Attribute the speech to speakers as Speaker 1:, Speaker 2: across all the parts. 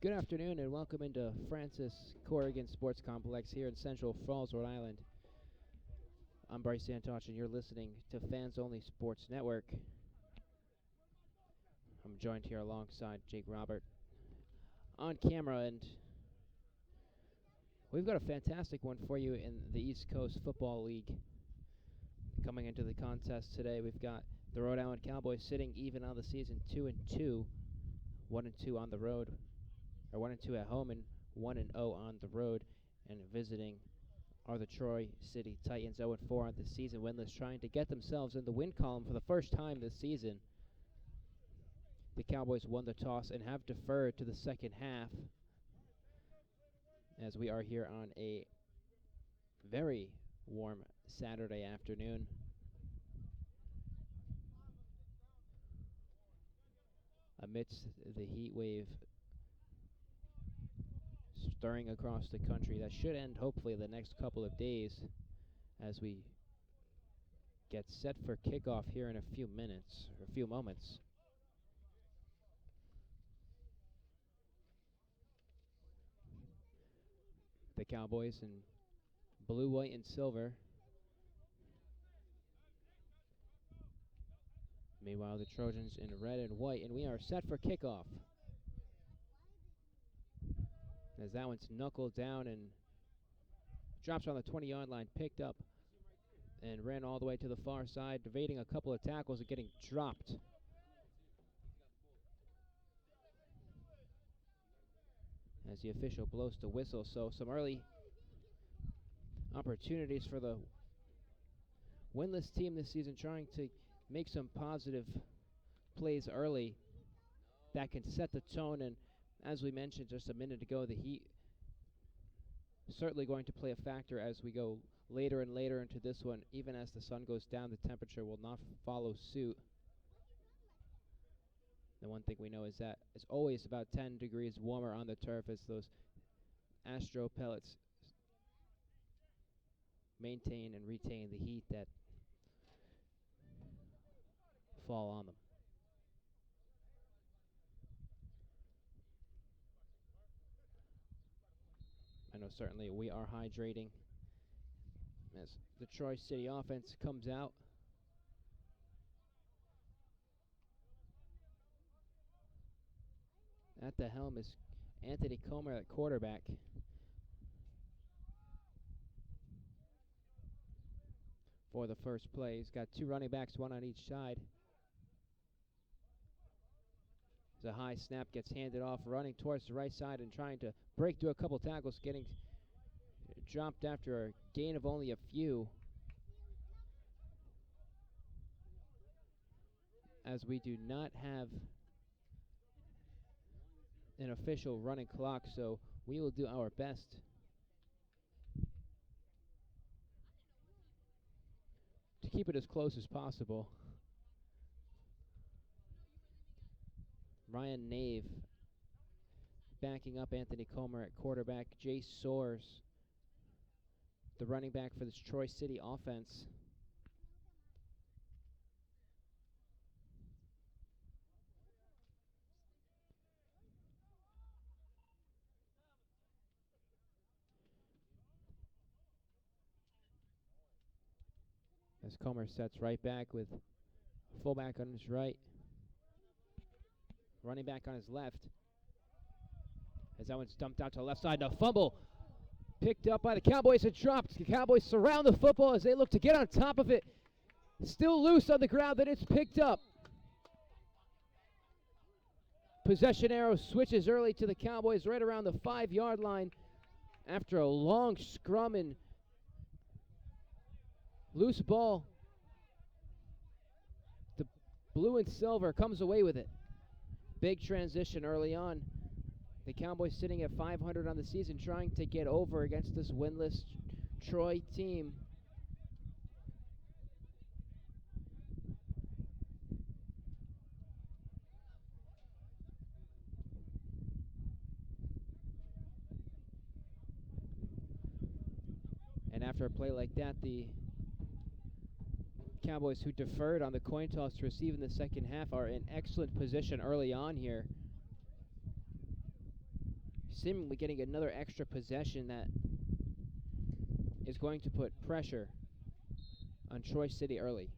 Speaker 1: Good afternoon and welcome into Francis Corrigan Sports Complex here in Central Falls, Rhode Island. I'm Bryce Santosh and you're listening to Fans Only Sports Network. I'm joined here alongside Jake Robert on camera, and we've got a fantastic one for you in the East Coast Football League. Coming into the contest today, we've got the Rhode Island Cowboys sitting even on the season 2-2, 1-2 on the road. Or 1-2 at home and 1-0 on the road, and visiting are the Troy City Titans, 0-4 on the season, winless, trying to get themselves in the win column for the first time this season. The Cowboys won the toss and have deferred to the second half, as we are here on a very warm Saturday afternoon. Amidst the heat wave stirring across the country that should end hopefully the next couple of days as we get set for kickoff here in a few moments. The Cowboys in blue, white, and silver. Meanwhile, the Trojans in red and white, and we are set for kickoff. As that one's knuckled down and drops on the 20-yard line, picked up and ran all the way to the far side, evading a couple of tackles and getting dropped. As the official blows the whistle, so some early opportunities for the winless team this season, trying to make some positive plays early that can set the tone. And as we mentioned just a minute ago, the heat certainly going to play a factor as we go later and later into this one. Even as the sun goes down, the temperature will not follow suit. The one thing we know is that it's always about 10 degrees warmer on the turf as those astro pellets maintain and retain the heat that fall on them. I know certainly we are hydrating as the Troy City offense comes out. At the helm is Anthony Comer at quarterback. For the first play, he's got two running backs, one on each side. The high snap gets handed off, running towards the right side and trying to break through a couple tackles, getting dropped after a gain of only a few. As we do not have an official running clock, so we will do our best to keep it as close as possible. Ryan Nave backing up Anthony Comer at quarterback. Jace Soares, the running back for this Troy City offense. As Comer sets right back with fullback on his right, running back on his left. As that one's dumped out to the left side, and a fumble picked up by the Cowboys and dropped. The Cowboys surround the football as they look to get on top of it. Still loose on the ground, then it's picked up. Possession arrow switches early to the Cowboys right around the 5-yard line after a long scrum and loose ball. The blue and silver comes away with it. Big transition early on. The Cowboys sitting at 500 on the season, trying to get over against this winless Troy team. And after a play like that, the Cowboys, who deferred on the coin toss to receive in the second half, are in excellent position early on here. seemingly getting another extra possession that is going to put pressure on Troy City early.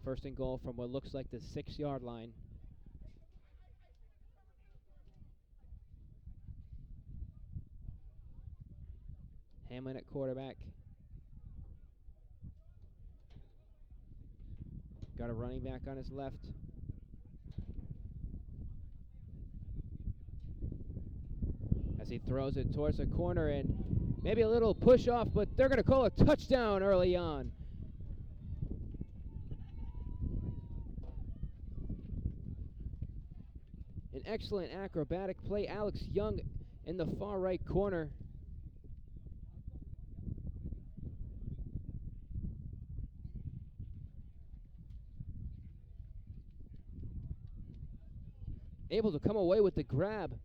Speaker 1: First and goal from what looks like the 6-yard line. Hamlin at quarterback. Got a running back on his left. As he throws it towards the corner and maybe a little push off, but they're going to call a touchdown early on. An excellent acrobatic play. Alex Young in the far right corner. Able to come away with the grab.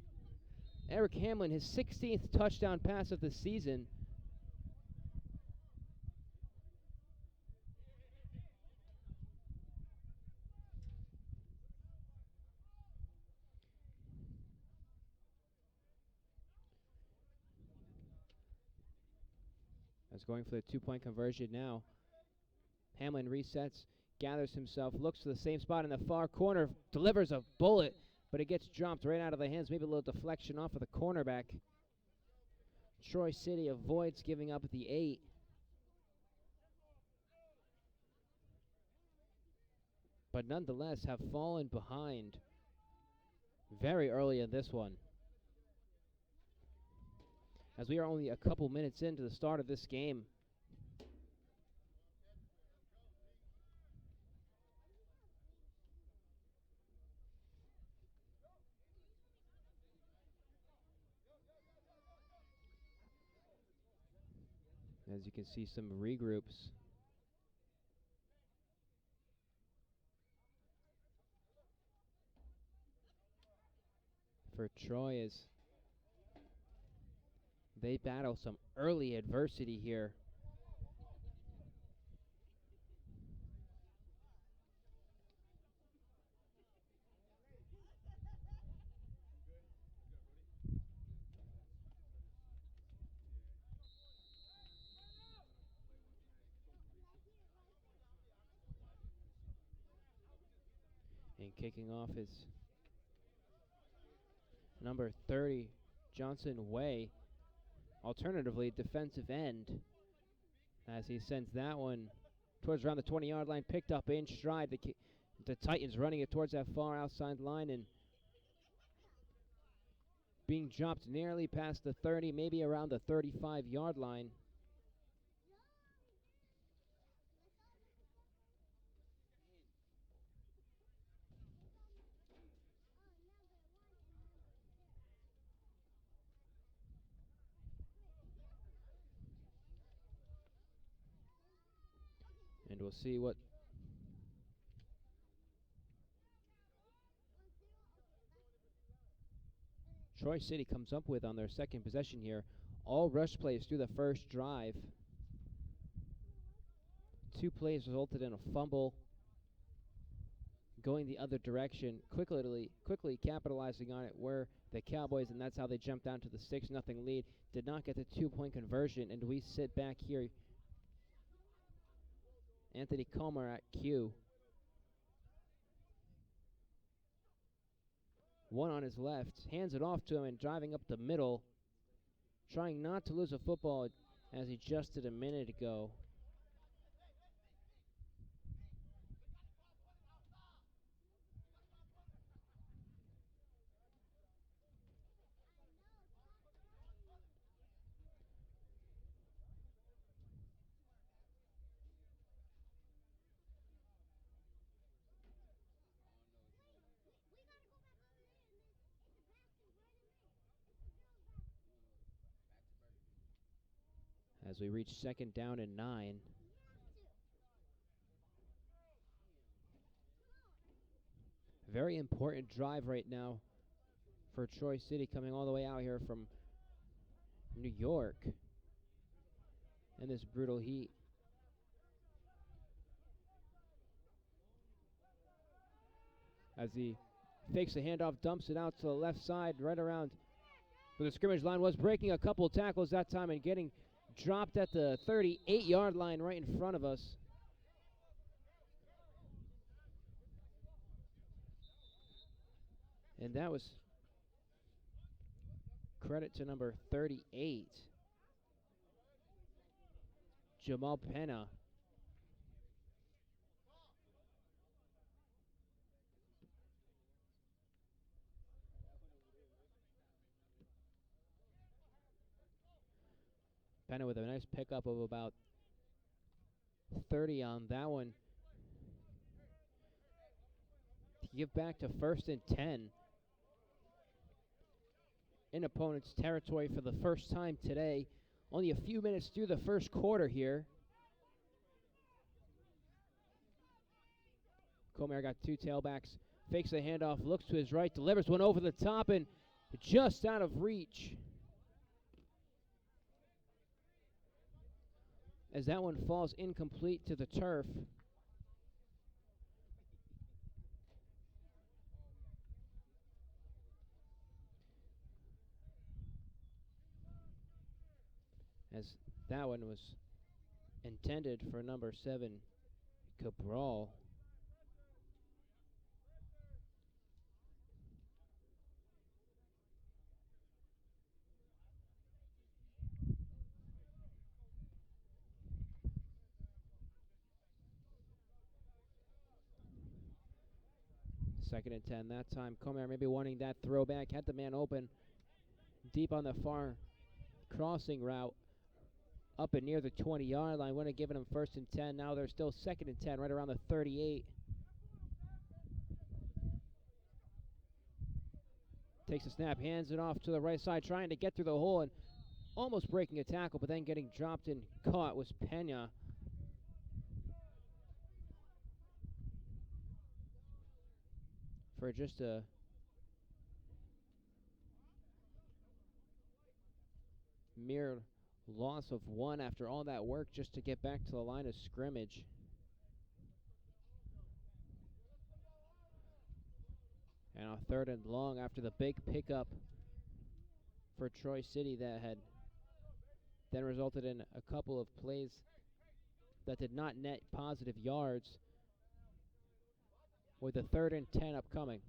Speaker 1: Eric Hamlin, his 16th touchdown pass of the season. That's going for the 2-point conversion now. Hamlin resets, gathers himself, looks to the same spot in the far corner, delivers a bullet, but it gets dropped right out of the hands. Maybe a little deflection off of the cornerback. Troy City avoids giving up the 8. But nonetheless have fallen behind very early in this one. As we are only a couple minutes into the start of this game. As you can see, some regroups. For Troy as they battle some early adversity here. And kicking off is number 30, Johnson Way. Alternatively, defensive end. As he sends that one towards around the 20-yard line, picked up in stride. The Titans running it towards that far outside line and being dropped nearly past the 30, maybe around the 35-yard line. And we'll see what Troy City comes up with on their second possession here. All rush plays through the first drive. 2 plays resulted in a fumble going the other direction. Quickly capitalizing on it were the Cowboys, and that's how they jumped down to the 6-0 lead. Did not get the 2-point conversion, and we sit back here. Anthony Comer at Q. One on his left, hands it off to him and driving up the middle, trying not to lose a football as he just did a minute ago. As we reach 2nd down and 9. Very important drive right now for Troy City, coming all the way out here from New York in this brutal heat. As the Fakes the handoff, dumps it out to the left side, right around where the scrimmage line was, breaking a couple tackles that time and getting dropped at the 38-yard line right in front of us. And that was credit to number 38, Jamal Pena. Pena with a nice pickup of about 30 on that one. To give back to 1st and 10 in opponent's territory for the first time today. Only a few minutes through the first quarter here. Comer got 2 tailbacks, fakes the handoff, looks to his right, delivers one over the top and just out of reach. As that one falls incomplete to the turf. As that one was intended for number 7, Cabral. Second and 10 that time. Comer maybe wanting that throwback. Had the man open deep on the far crossing route. Up and near the 20-yard line. Would have given him 1st and 10. Now they're still 2nd and 10 right around the 38. Takes a snap, hands it off to the right side, trying to get through the hole and almost breaking a tackle, but then getting dropped and caught was Pena. For just a mere loss of 1 after all that work just to get back to the line of scrimmage. And a 3rd and long after the big pickup for Troy City that had then resulted in a couple of plays that did not net positive yards, with a 3rd and 10 upcoming.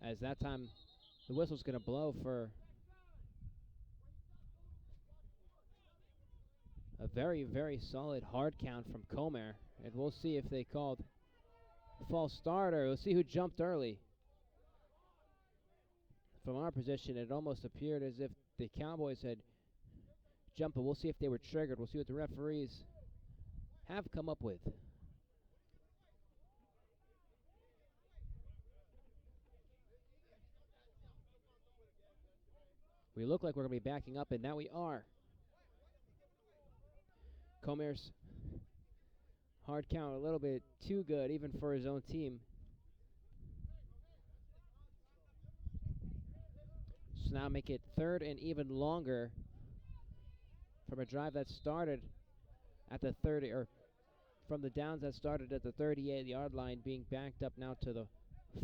Speaker 1: As that time the whistle's going to blow for a very, very solid hard count from Comer. And we'll see if they called false start or we'll see who jumped early. From our position, it almost appeared as if the Cowboys had jumped, but we'll see if they were triggered. We'll see what the referees have come up with. We look like we're going to be backing up, and now we are. Comer's hard count a little bit too good, even for his own team. So now make it 3rd and even longer from a drive that started at the 30, or from the downs that started at the 38-yard line, being backed up now to the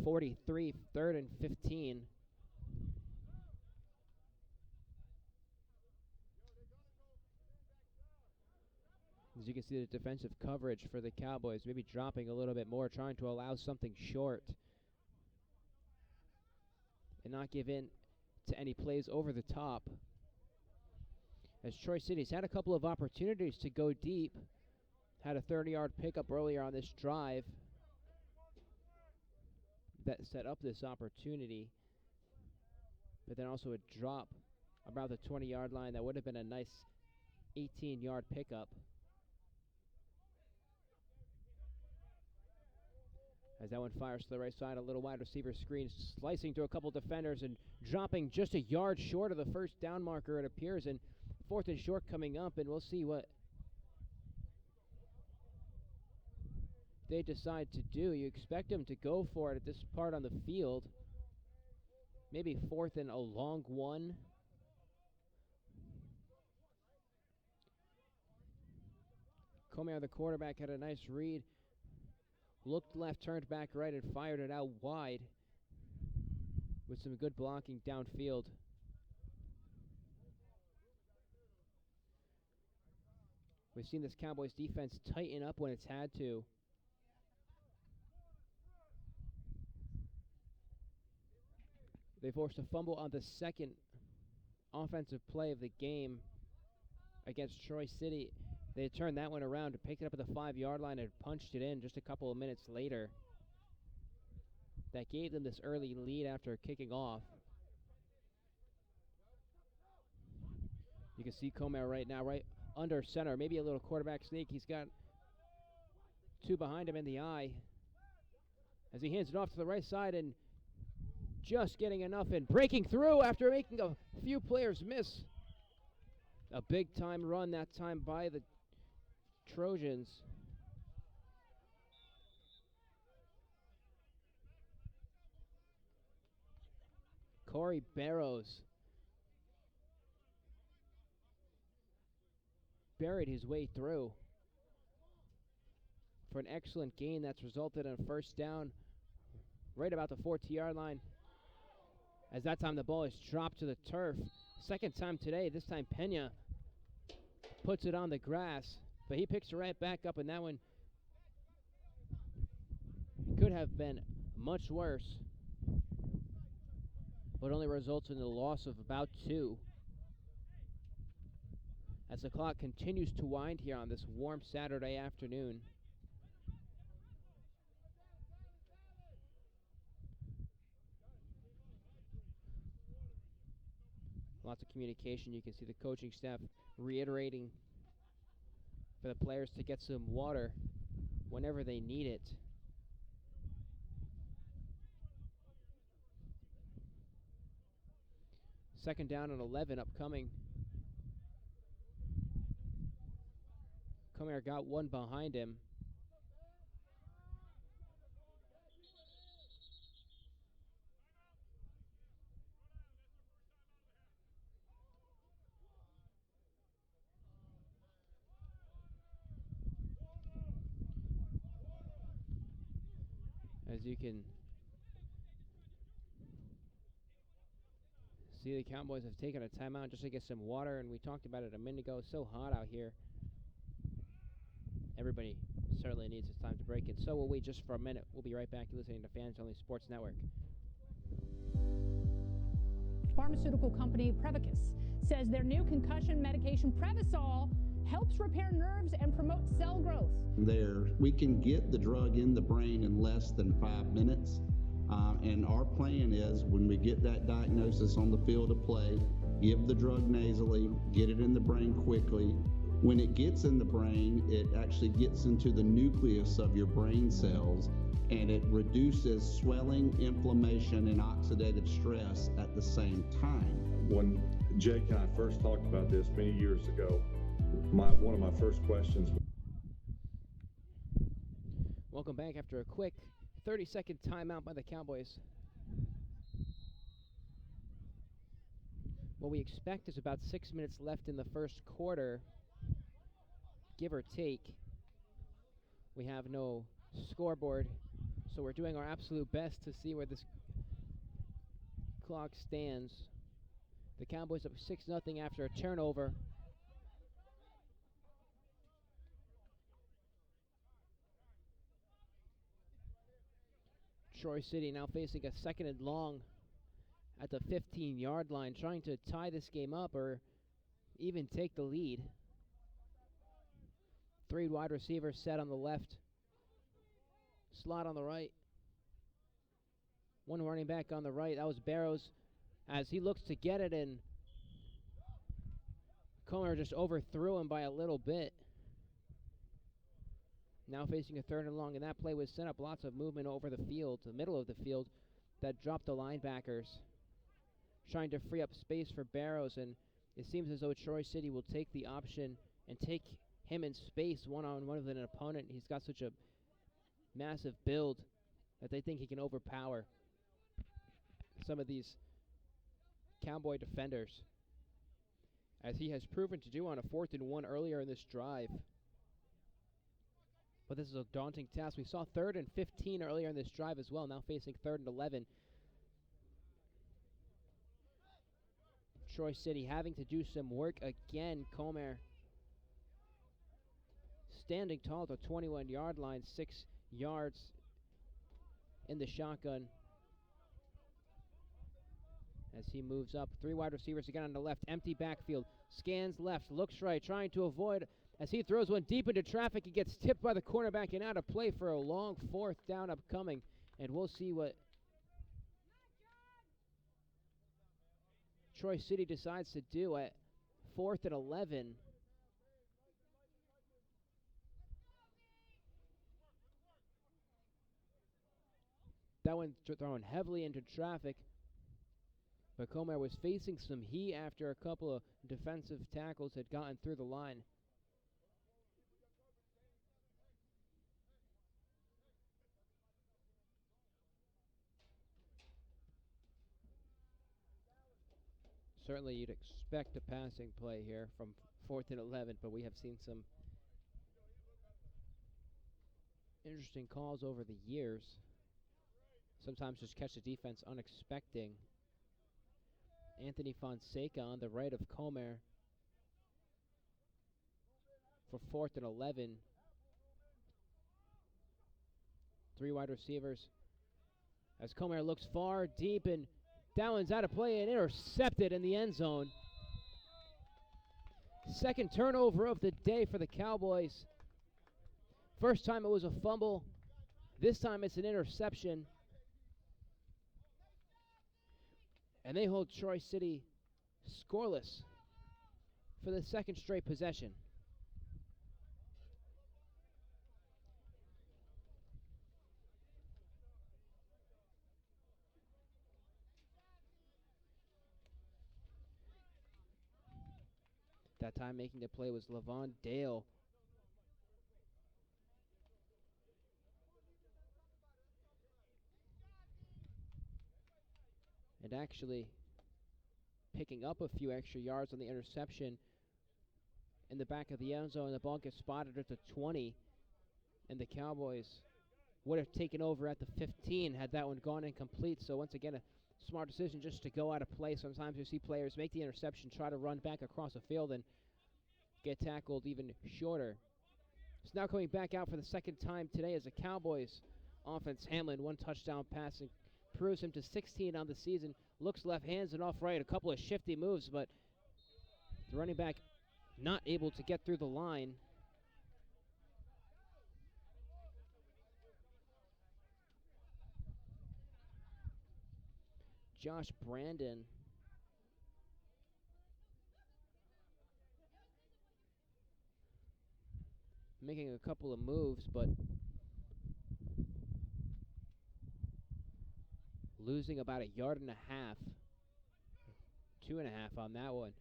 Speaker 1: 43, 3rd and 15. As you can see, the defensive coverage for the Cowboys maybe dropping a little bit more, trying to allow something short and not give in to any plays over the top. As Troy City's had a couple of opportunities to go deep, had a 30-yard pickup earlier on this drive that set up this opportunity, but then also a drop about the 20-yard line that would have been a nice 18-yard pickup. As that one fires to the right side, a little wide receiver screen, slicing through a couple defenders and dropping just a yard short of the first down marker, it appears, and 4th and short coming up, and we'll see what they decide to do. You expect them to go for it at this part on the field. Maybe 4th and a long one. Comer, the quarterback, had a nice read. Looked left, turned back right, and fired it out wide with some good blocking downfield. We've seen this Cowboys defense tighten up when it's had to. They forced a fumble on the second offensive play of the game against Troy City. They turned that one around and picked it up at the 5-yard line and punched it in just a couple of minutes later. That gave them this early lead after kicking off. You can see Comer right now, right under center. Maybe a little quarterback sneak. He's got two behind him in the eye as he hands it off to the right side and just getting enough and breaking through after making a few players miss. A big-time run that time by the Trojans. Corey Barrows buried his way through for an excellent gain that's resulted in a first down right about the 40-yard line. As that time the ball is dropped to the turf. Second time today, this time Pena puts it on the grass, but he picks it right back up, and that one could have been much worse, but only results in the loss of about 2. As the clock continues to wind here on this warm Saturday afternoon. Lots of communication. You can see the coaching staff reiterating for the players to get some water whenever they need it. Second down and 11 upcoming. Comer got one behind him. As you can see, the Cowboys have taken a timeout just to get some water, and we talked about it a minute ago. It's so hot out here. Everybody certainly needs his time to break it. So will we, just for a minute. We'll be right back. You're listening to Fans Only Sports Network.
Speaker 2: Pharmaceutical company Prevacus says their new concussion medication Prevacol helps repair nerves and promote cell growth.
Speaker 3: We can get the drug in the brain in less than 5 minutes. And our plan is, when we get that diagnosis on the field of play, give the drug nasally, get it in the brain quickly. When it gets in the brain, it actually gets into the nucleus of your brain cells, and it reduces swelling, inflammation, and oxidative stress at the same time.
Speaker 4: When Jake and I first talked about this many years ago, one of my first questions.
Speaker 1: Welcome back after a quick 30-second timeout by the Cowboys. What we expect is about 6 minutes left in the first quarter, give or take. We have no scoreboard, so we're doing our absolute best to see where this clock stands. The Cowboys up 6-0 after a turnover. Troy City now facing a second and long at the 15-yard line, trying to tie this game up or even take the lead. 3 wide receivers set on the left, slot on the right. 1 running back on the right. That was Barrows as he looks to get it, and Comer just overthrew him by a little bit. Now facing a third and long, and that play was set up lots of movement over the field, the middle of the field, that dropped the linebackers, trying to free up space for Barrows, and it seems as though Troy City will take the option and take him in space one-on-one with an opponent. He's got such a massive build that they think he can overpower some of these Cowboy defenders, as he has proven to do on a 4th and 1 earlier in this drive. But this is a daunting task. We saw 3rd and 15 earlier in this drive as well, now facing 3rd and 11. Troy City having to do some work again. Comer standing tall at the 21-yard line, 6 yards in the shotgun. As he moves up, 3 wide receivers again on the left, empty backfield, scans left, looks right, trying to avoid. As he throws one deep into traffic, he gets tipped by the cornerback and out of play for a long 4th down upcoming. And we'll see what Troy City decides to do at 4th and 11. That one thrown heavily into traffic. But Comer was facing some heat after a couple of defensive tackles had gotten through the line. Certainly you'd expect a passing play here from 4th and 11, but we have seen some interesting calls over the years. Sometimes just catch the defense unexpecting. Anthony Fonseca on the right of Comer for 4th and 11. 3 wide receivers. As Comer looks far, deep, and that one's out of play and intercepted in the end zone. 2nd turnover of the day for the Cowboys. First time it was a fumble. This time it's an interception. And they hold Troy City scoreless for the 2nd straight possession. That time making the play was Levon Dale. And actually picking up a few extra yards on the interception in the back of the end zone. The ball gets spotted at the 20, and the Cowboys would have taken over at the 15 had that one gone incomplete. So once again, a smart decision just to go out of play. Sometimes you see players make the interception, try to run back across the field, and get tackled even shorter. It's now coming back out for the 2nd time today as the Cowboys offense. Hamlin, 1 touchdown pass, and improves him to 16 on the season. Looks left, hands it off right. A couple of shifty moves, but the running back not able to get through the line. Josh Brandon making a couple of moves, but losing about 1.5 yards, 2.5 on that one.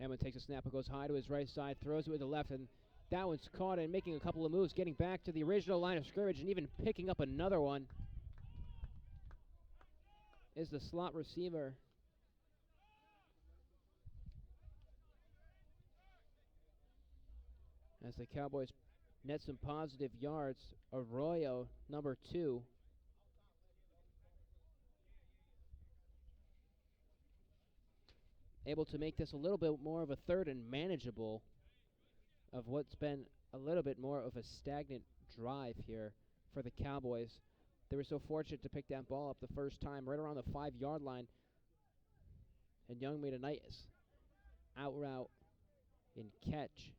Speaker 1: Hammond takes a snap and goes high to his right side, throws it with the left, and that one's caught and making a couple of moves, getting back to the original line of scrimmage and even picking up another one is the slot receiver. As the Cowboys net some positive yards, Arroyo, number 2. Able to make this a little bit more of a 3rd and manageable of what's been a little bit more of a stagnant drive here for the Cowboys. They were so fortunate to pick that ball up the first time right around the 5-yard line. And Young made a nice out route and catch.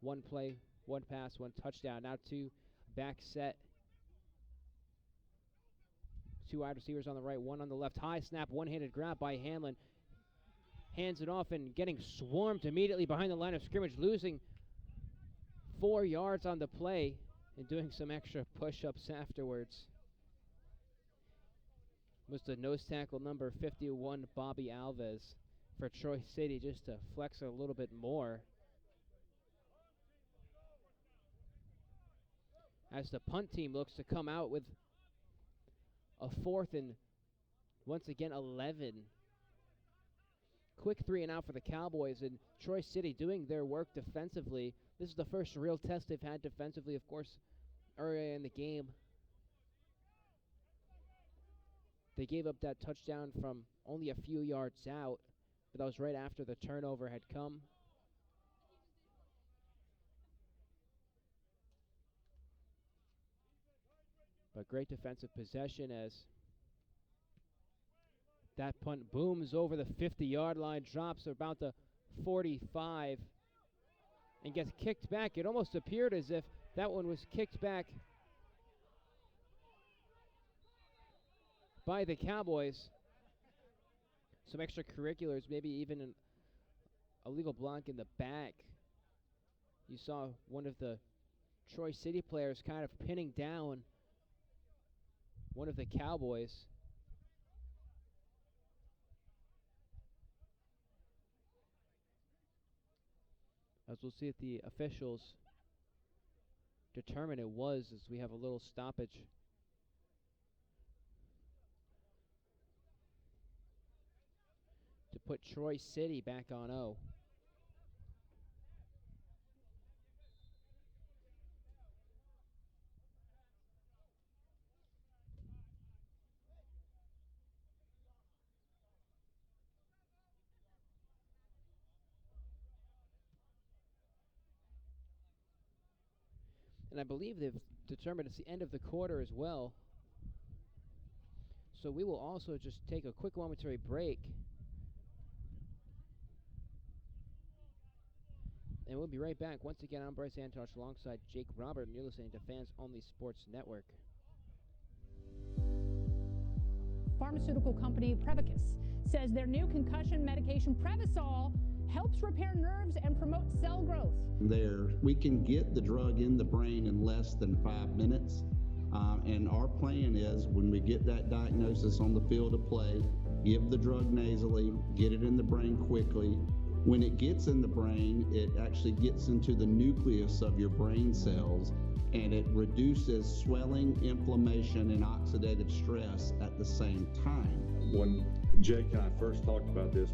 Speaker 1: 1 play, 1 pass, 1 touchdown. Now 2 back set. 2 wide receivers on the right, 1 on the left. High snap, one-handed grab by Hanlon. Hands it off and getting swarmed immediately behind the line of scrimmage, losing 4 yards on the play and doing some extra push-ups afterwards. Was the nose tackle number 51, Bobby Alves, for Troy City, just to flex a little bit more. As the punt team looks to come out with a 4th and, once again, 11. Quick 3-and-out for the Cowboys, and Troy City doing their work defensively. This is the first real test they've had defensively, of course, earlier in the game. They gave up that touchdown from only a few yards out, but that was right after the turnover had come. But great defensive possession as that punt booms over the 50-yard line, drops about the 45, and gets kicked back. It almost appeared as if that one was kicked back by the Cowboys. Some extracurriculars, maybe even an illegal block in the back. You saw one of the Troy City players kind of pinning down one of the Cowboys. As we'll see if the officials determine it was, as we have a little stoppage. To put Troy City back on 0. And I believe they've determined it's the end of the quarter as well. So we will also just take a quick momentary break. And we'll be right back. Once again, I'm Bryce Antosh alongside Jake Robert, and you're listening to Fans Only Sports Network.
Speaker 2: Pharmaceutical company Prevacus says their new concussion medication Previsol helps repair nerves and promote cell growth.
Speaker 3: We can get the drug in the brain in less than 5 minutes. And our plan is, when we get that diagnosis on the field of play, give the drug nasally, get it in the brain quickly. When it gets in the brain, it actually gets into the nucleus of your brain cells, and it reduces swelling, inflammation, and oxidative stress at the same time.
Speaker 4: When Jake and I first talked about this,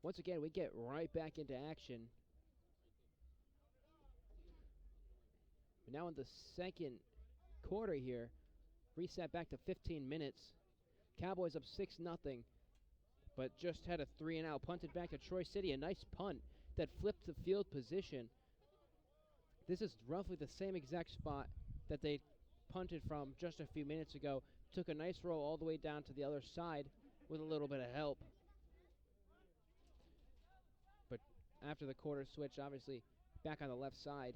Speaker 1: Once again, we get right back into action. We're now in the second quarter here. Reset back to 15 minutes. Cowboys up 6-0, but just had a 3-and-out. Punted back to Troy City. A nice punt that flipped the field position. This is roughly the same exact spot that they punted from just a few minutes ago. Took a nice roll all the way down to the other side with a little bit of help. But after the quarter switch, obviously back on the left side.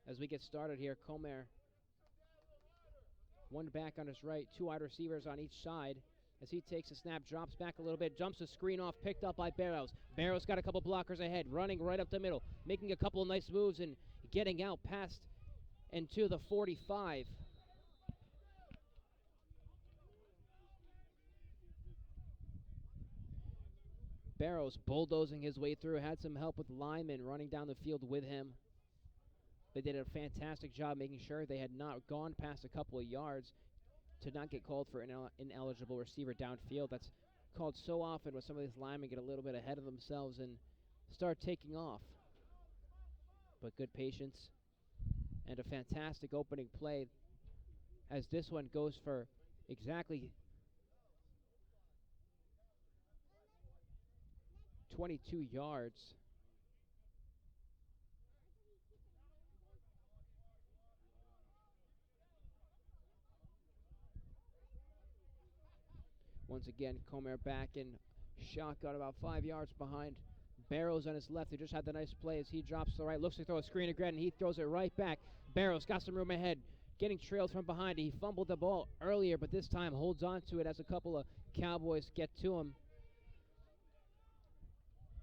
Speaker 1: As we get started here, Comer, one back on his right, 2 wide receivers on each side. As he takes a snap, drops back a little bit, jumps the screen off, picked up by Barrows. Barrows got a couple blockers ahead, running right up the middle, making a couple nice moves and getting out past and to the 45. Barrows bulldozing his way through, had some help with linemen running down the field with him. They did a fantastic job making sure they had not gone past a couple of yards to not get called for an ineligible receiver downfield. That's called so often when some of these linemen get a little bit ahead of themselves and start taking off. But good patience and a fantastic opening play as this one goes for exactly 22 yards. Once again, Comer back in shotgun about 5 yards behind. Barrows on his left, who just had the nice play as he drops to the right. Looks to throw a screen again, and he throws it right back. Barrows got some room ahead, getting trailed from behind. He fumbled the ball earlier, but this time holds on to it as a couple of Cowboys get to him.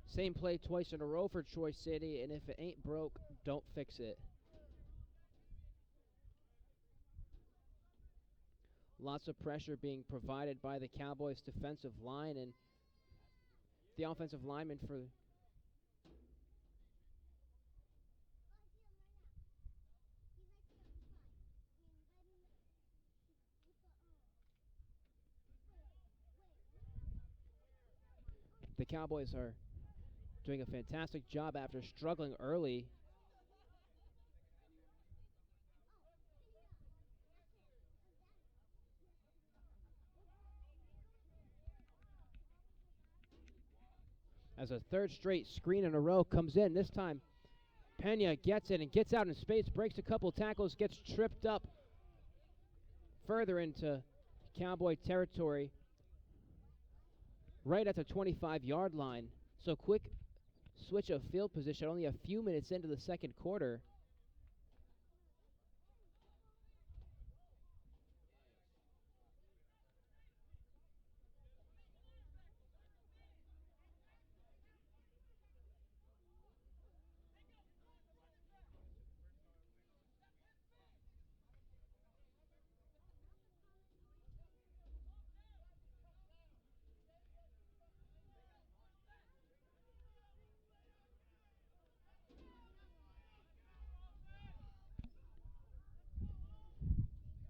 Speaker 1: Same play twice in a row for Troy City, and if it ain't broke, don't fix it. Lots of pressure being provided by the Cowboys' defensive line, and the offensive lineman for The Cowboys are doing a fantastic job after struggling early. As a third straight screen in a row comes in. This time, Pena gets it and gets out in space, breaks a couple tackles, gets tripped up further into Cowboy territory, right at the 25-yard line. So quick switch of field position, only a few minutes into the second quarter.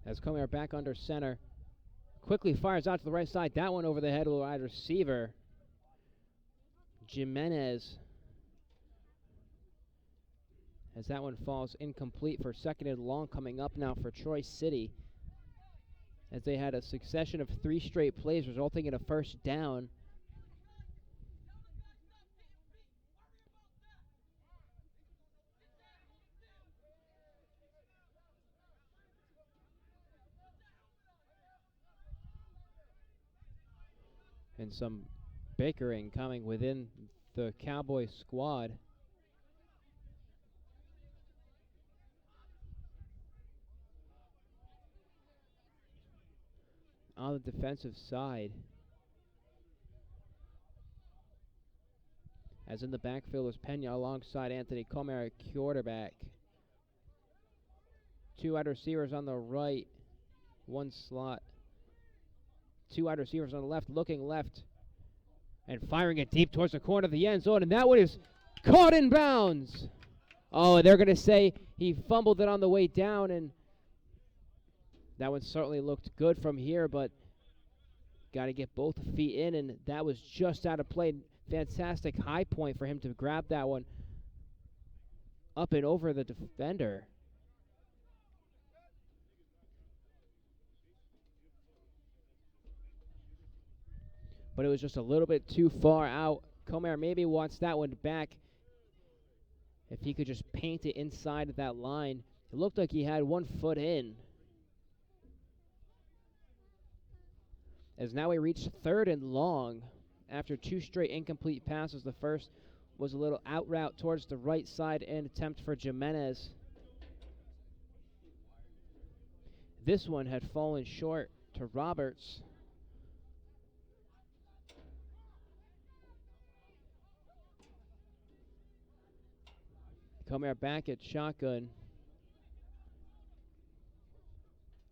Speaker 1: As Comer back under center, quickly fires out to the right side. That one over the head of the wide receiver, Jimenez. As that one falls incomplete for second and long coming up now for Troy City. As they had a succession of 3 straight plays resulting in a first down. And some bickering coming within the Cowboys squad. On the defensive side. As in the backfield was Pena alongside Anthony Comer at quarterback. 2 wide receivers on the right, 1 slot. 2 wide receivers on the left, looking left and firing it deep towards the corner of the end zone, and that one is caught in bounds. Oh, they're going to say he fumbled it on the way down, and that one certainly looked good from here, but got to get both feet in, and that was just out of play. Fantastic high point for him to grab that one up and over the defender. But it was just a little bit too far out. Comer maybe wants that one back. If he could just paint it inside of that line. It looked like he had 1 foot in. As now we reach 3rd and long after 2 straight incomplete passes. The first was a little out route towards the right side and attempt for Jimenez. This one had fallen short to Roberts. Comer back at shotgun.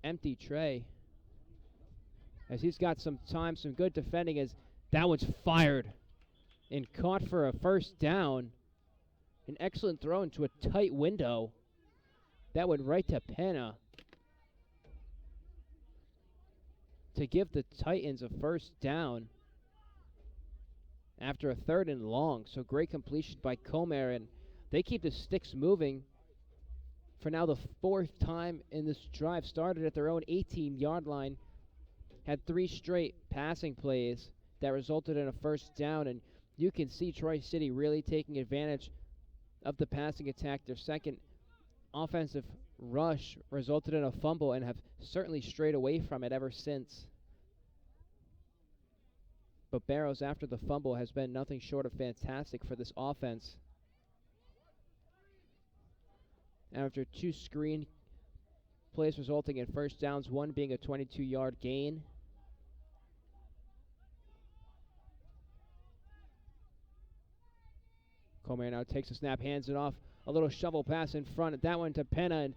Speaker 1: Empty tray. As he's got some time, some good defending as that one's fired and caught for a first down. An excellent throw into a tight window. That went right to Pena to give the Titans a first down after a 3rd and long. So great completion by Comer, and they keep the sticks moving for now the 4th time in this drive. Started at their own 18-yard line. Had 3 straight passing plays that resulted in a first down, and you can see Troy City really taking advantage of the passing attack. Their second offensive rush resulted in a fumble and have certainly strayed away from it ever since. But Barrows, after the fumble, has been nothing short of fantastic for this offense. After 2 screen plays resulting in first downs, 1 being a 22-yard gain. Comer now takes a snap, hands it off. A little shovel pass in front. That one to Pena, and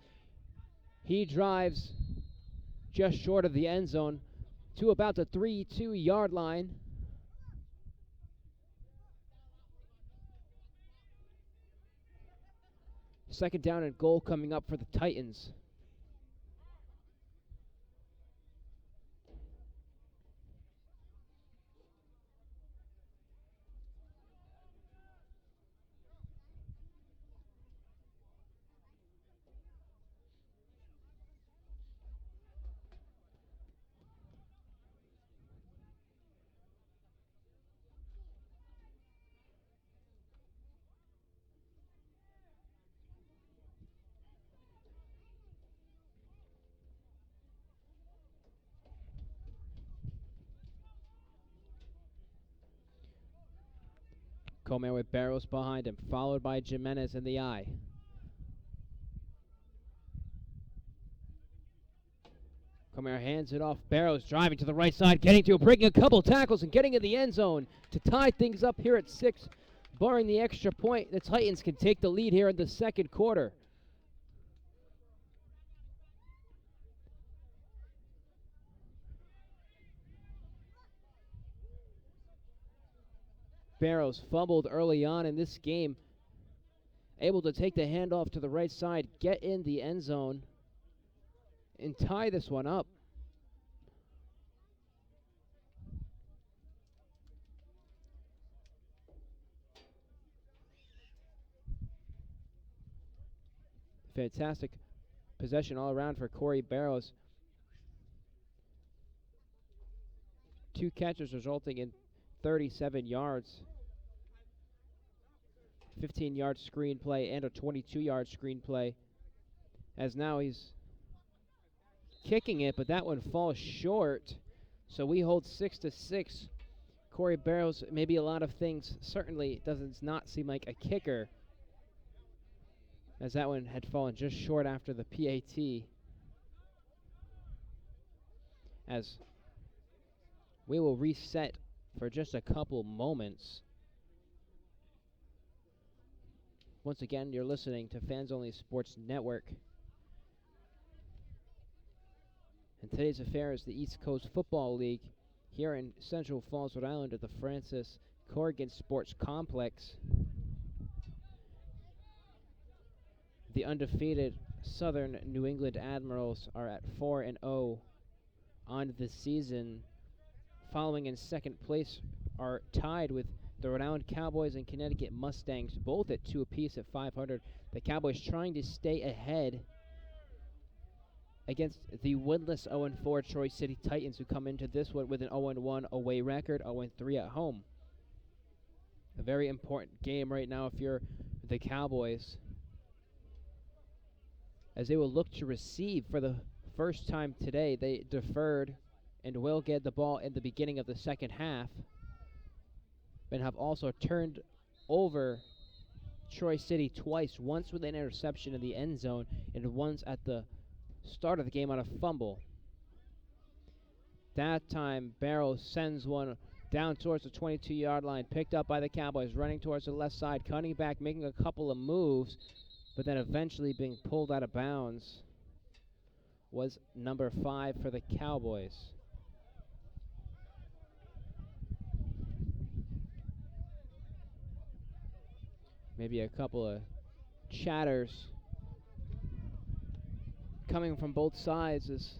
Speaker 1: he drives just short of the end zone to about the 3-2-yard line. Second down and goal coming up for the Titans. Comer with Barrows behind him, followed by Jimenez in the eye. Comer hands it off. Barrows driving to the right side, getting to, breaking a couple tackles and getting in the end zone to tie things up here at 6. Barring the extra point, the Titans can take the lead here in the second quarter. Barrows fumbled early on in this game, able to take the handoff to the right side, get in the end zone, and tie this one up. Fantastic possession all around for Corey Barrows. 2 catches resulting in 37 yards. 15-yard screenplay and a 22-yard screenplay. As now he's kicking it, but that one falls short. So we hold 6-6. Corey Barrows, maybe a lot of things, certainly does not seem like a kicker, as that one had fallen just short after the PAT. As we will reset for just a couple moments. Once again, you're listening to Fans Only Sports Network. And today's affair is the East Coast Football League here in Central Falls, Rhode Island at the Francis Corrigan Sports Complex. The undefeated Southern New England Admirals are at 4-0 on the season. Following in second place are tied with the Rhode Island Cowboys and Connecticut Mustangs, both at 2 apiece at 500. The Cowboys trying to stay ahead against the winless 0-4 Troy City Titans, who come into this one with an 0-1 away record, 0-3 at home. A very important game right now if you're the Cowboys, as they will look to receive for the first time today. They deferred and will get the ball in the beginning of the second half, and have also turned over Troy City twice, once with an interception in the end zone and once at the start of the game on a fumble. That time, Barrows sends one down towards the 22-yard line, picked up by the Cowboys, running towards the left side, cutting back, making a couple of moves, but then eventually being pulled out of bounds was number 5 for the Cowboys. Maybe a couple of chatters coming from both sides as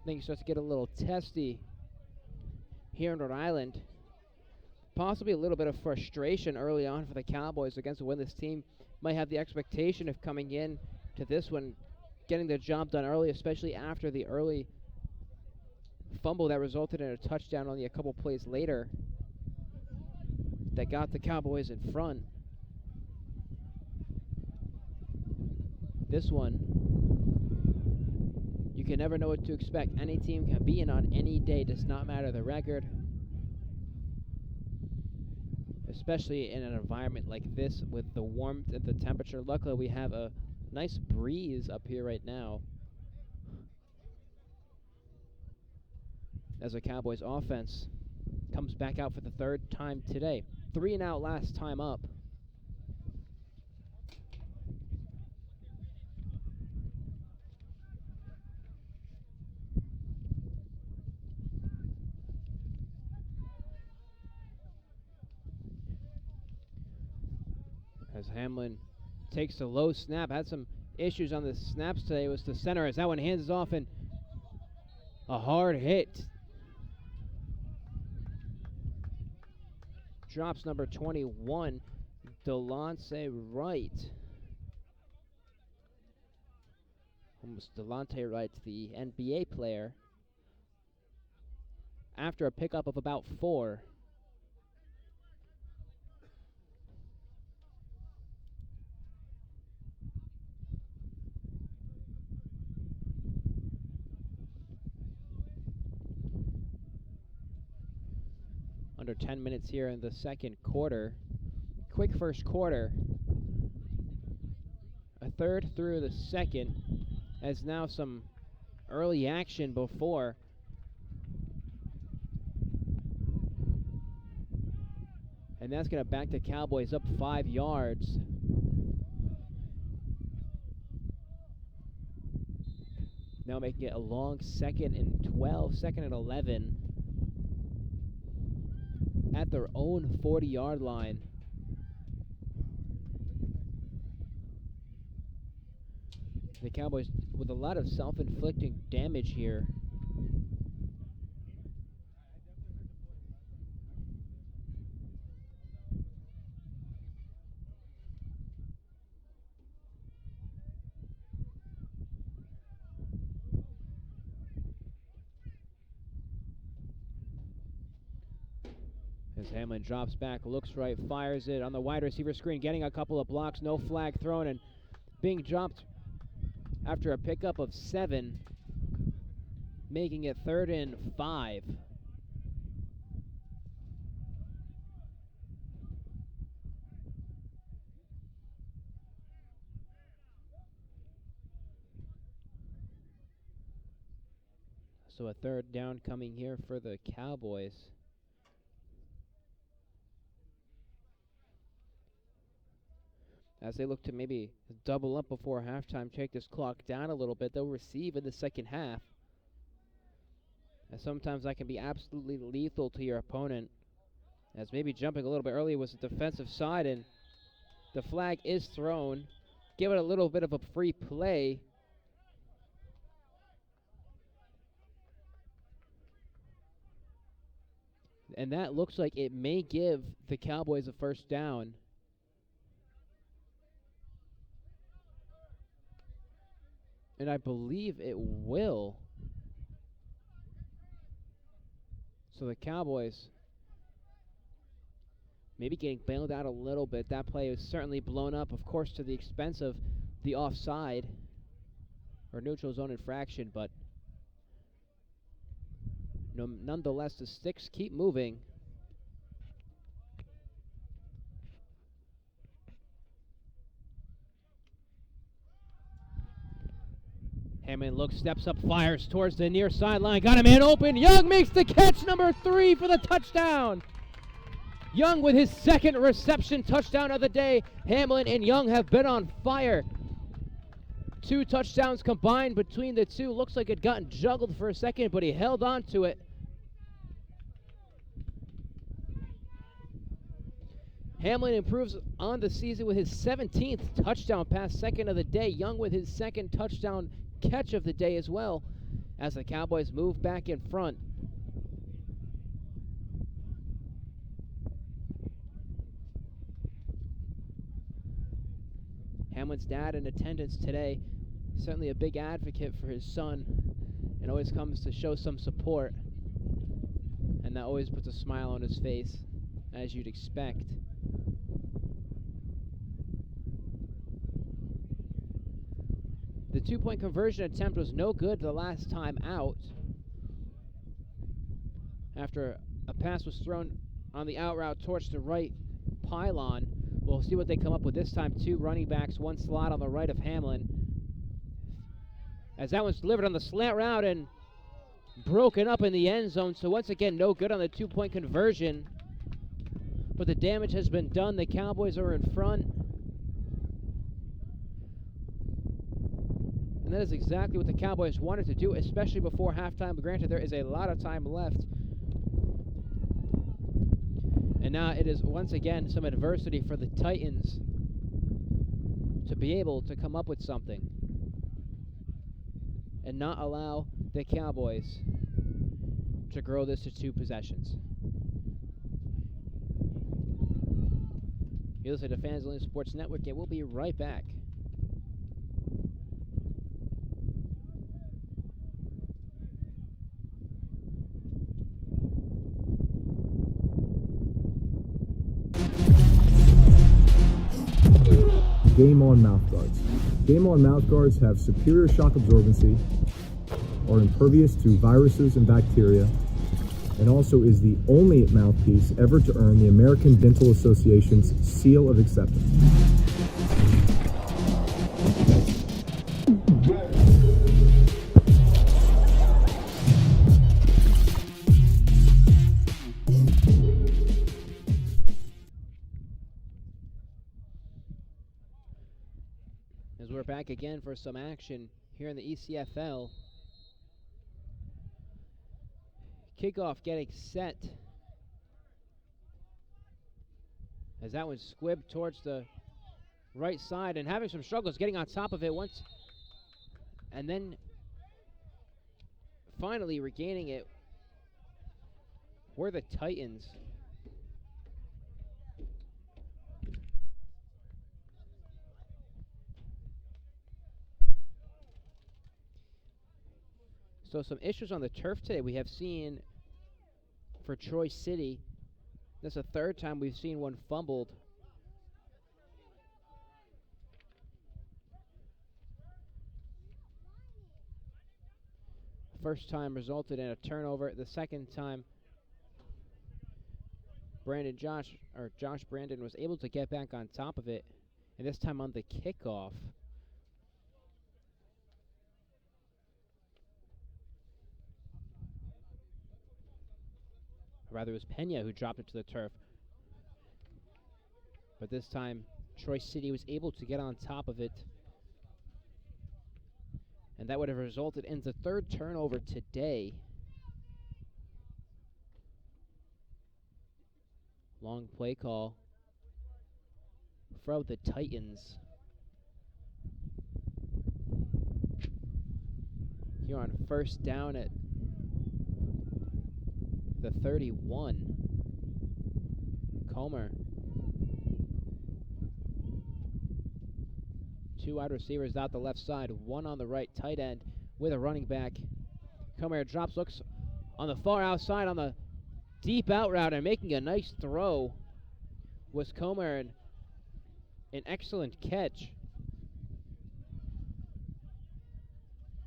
Speaker 1: things start to get a little testy here in Rhode Island. Possibly a little bit of frustration early on for the Cowboys against a winless team. Might have the expectation of coming in to this one, getting their job done early, especially after the early fumble that resulted in a touchdown only a couple plays later that got the Cowboys in front. This one, you can never know what to expect. Any team can be in on any day, does not matter the record. Especially in an environment like this with the warmth and the temperature. Luckily, we have a nice breeze up here right now, as the Cowboys offense comes back out for the third time today. 3 and out last time up. As Hamlin takes the low snap, had some issues on the snaps today, was the center as that one hands off, and a hard hit. Drops number 21, Delonte Wright. Almost Delonte Wright, the NBA player, after a pickup of about 4. Under 10 minutes here in the second quarter. Quick first quarter. A third through the second, as now some early action before. And that's going to back the Cowboys up 5 yards. Now making it a long 2nd and 12, 2nd and 11 at their own 40-yard line. The Cowboys with a lot of self-inflicting damage here. As Hamlin drops back, looks right, fires it on the wide receiver screen, getting a couple of blocks, no flag thrown, and being dropped after a pickup of 7, making it 3rd and 5. So a 3rd down coming here for the Cowboys. As they look to maybe double up before halftime, take this clock down a little bit. They'll receive in the second half. And sometimes that can be absolutely lethal to your opponent. As maybe jumping a little bit early was the defensive side, and the flag is thrown. Give it a little bit of a free play. And that looks like it may give the Cowboys a first down. And I believe it will. So the Cowboys maybe getting bailed out a little bit. That play is certainly blown up, of course, to the expense of the offside or neutral zone infraction, but nonetheless, the sticks keep moving. Hammond looks, steps up, fires towards the near sideline. Got a man open. Young makes the catch, number 3 for the touchdown. Young with his 2nd reception touchdown of the day. Hamlin and Young have been on fire. 2 touchdowns combined between the two. Looks like it gotten juggled for a second, but he held on to it. Hamlin improves on the season with his 17th touchdown pass, 2nd of the day. Young with his 2nd touchdown catch of the day as well, as the Cowboys move back in front. Hamlin's dad in attendance today, certainly a big advocate for his son, and always comes to show some support, and that always puts a smile on his face, as you'd expect. The 2-point conversion attempt was no good the last time out. After a pass was thrown on the out route towards the right pylon. We'll see what they come up with this time. 2 running backs, 1 slot on the right of Hamlin. As that one's delivered on the slant route and broken up in the end zone. So once again, no good on the 2-point conversion. But the damage has been done. The Cowboys are in front. And that is exactly what the Cowboys wanted to do, especially before halftime. But granted, there is a lot of time left. And now it is once again some adversity for the Titans to be able to come up with something and not allow the Cowboys to grow this to 2 possessions. You listen to Fans Only Sports Network, and we'll be right back.
Speaker 5: Game On mouthguards. Game On mouthguards have superior shock absorbency, are impervious to viruses and bacteria, and also is the only mouthpiece ever to earn the American Dental Association's seal of acceptance.
Speaker 1: As we're back again for some action here in the ECFL. Kickoff getting set. As that one squibbed towards the right side and having some struggles getting on top of it once. And then finally regaining it were the Titans. So some issues on the turf today we have seen for Troy City. This is the third time we've seen one fumbled. First time resulted in a turnover. The second time Josh Brandon was able to get back on top of it, and this time on the kickoff. Rather, it was Pena who dropped it to the turf. But this time, Troy City was able to get on top of it. And that would have resulted in the third turnover today. Long play call from the Titans. Here on first down at the 31. Comer. Two wide receivers out the left side, one on the right tight end with a running back. Comer drops, looks on the far outside on the deep out route and making a nice throw was Comer, and an excellent catch.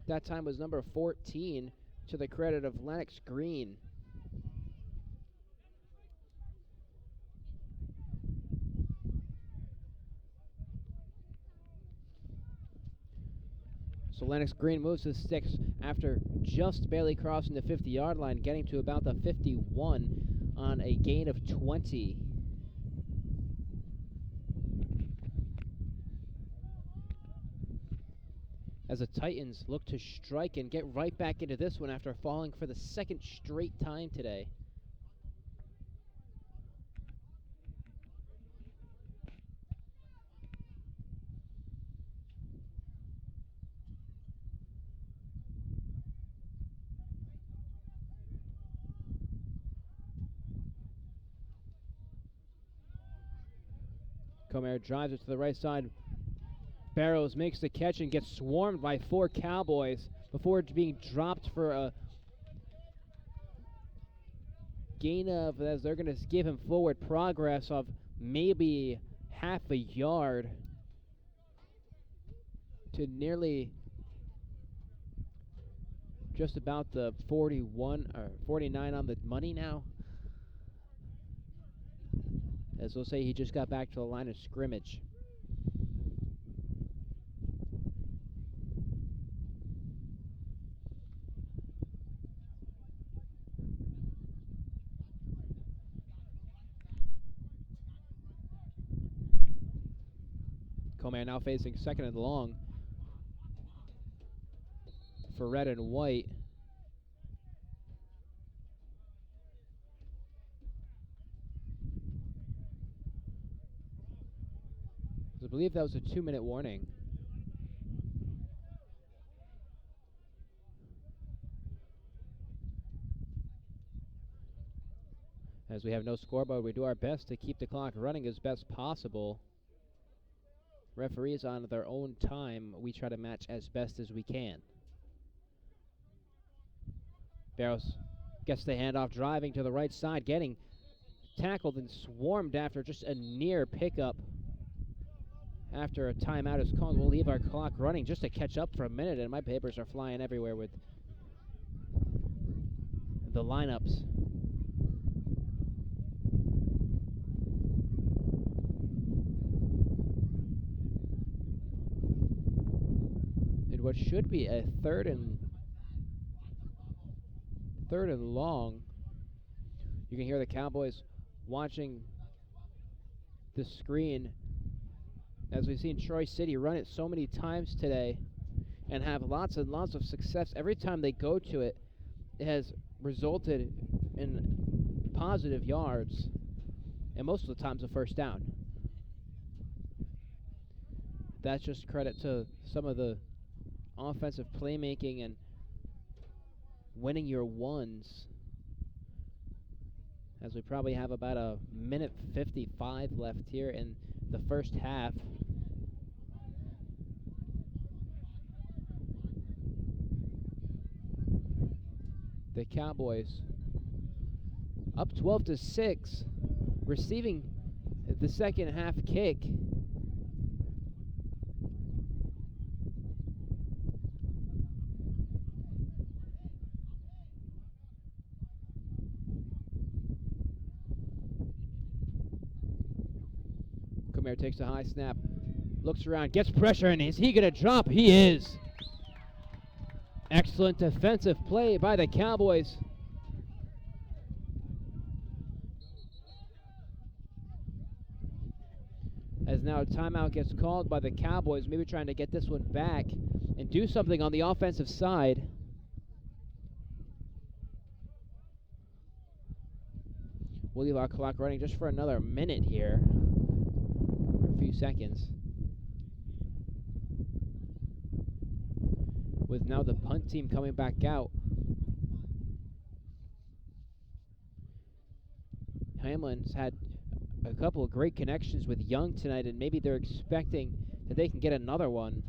Speaker 1: That time was number 14 to the credit of Lennox Green. So Lennox Green moves his sticks after just barely crossing the 50-yard line, getting to about the 51 on a gain of 20. As the Titans look to strike and get right back into this one after falling for the second straight time today. Comer drives it to the right side. Barrows makes the catch and gets swarmed by 4 Cowboys before being dropped for a gain of, as they're going to give him forward progress of maybe half a yard to nearly just about the 41 or 49 on the money now. As we'll say, he just got back to the line of scrimmage. Comer now facing second and long for red and white. I believe that was a 2-minute warning. As we have no scoreboard, we do our best to keep the clock running as best possible. Referees on their own time, we try to match as best as we can. Barrows gets the handoff, driving to the right side, getting tackled and swarmed after just a near pickup. After a timeout is called, we'll leave our clock running just to catch up for a minute, and my papers are flying everywhere with the lineups. what should be a third and long. You can hear the Cowboys watching the screen as we've seen Troy City run it so many times today and have lots and lots of success. Every time they go to it, it has resulted in positive yards, and most of the times a first down. That's just credit to some of the offensive playmaking and winning your ones, as we probably have about a minute 55 left here in the first half. The Cowboys up 12-6, receiving the second half kick. Comer takes a high snap, looks around, gets pressure, and is he going to drop? He is. Excellent defensive play by the Cowboys. As now a timeout gets called by the Cowboys, maybe trying to get this one back and do something on the offensive side. We'll leave our clock running just for another minute here, or a few seconds. With now the punt team coming back out. Hamlin's had a couple of great connections with Young tonight, and maybe they're expecting that they can get another one.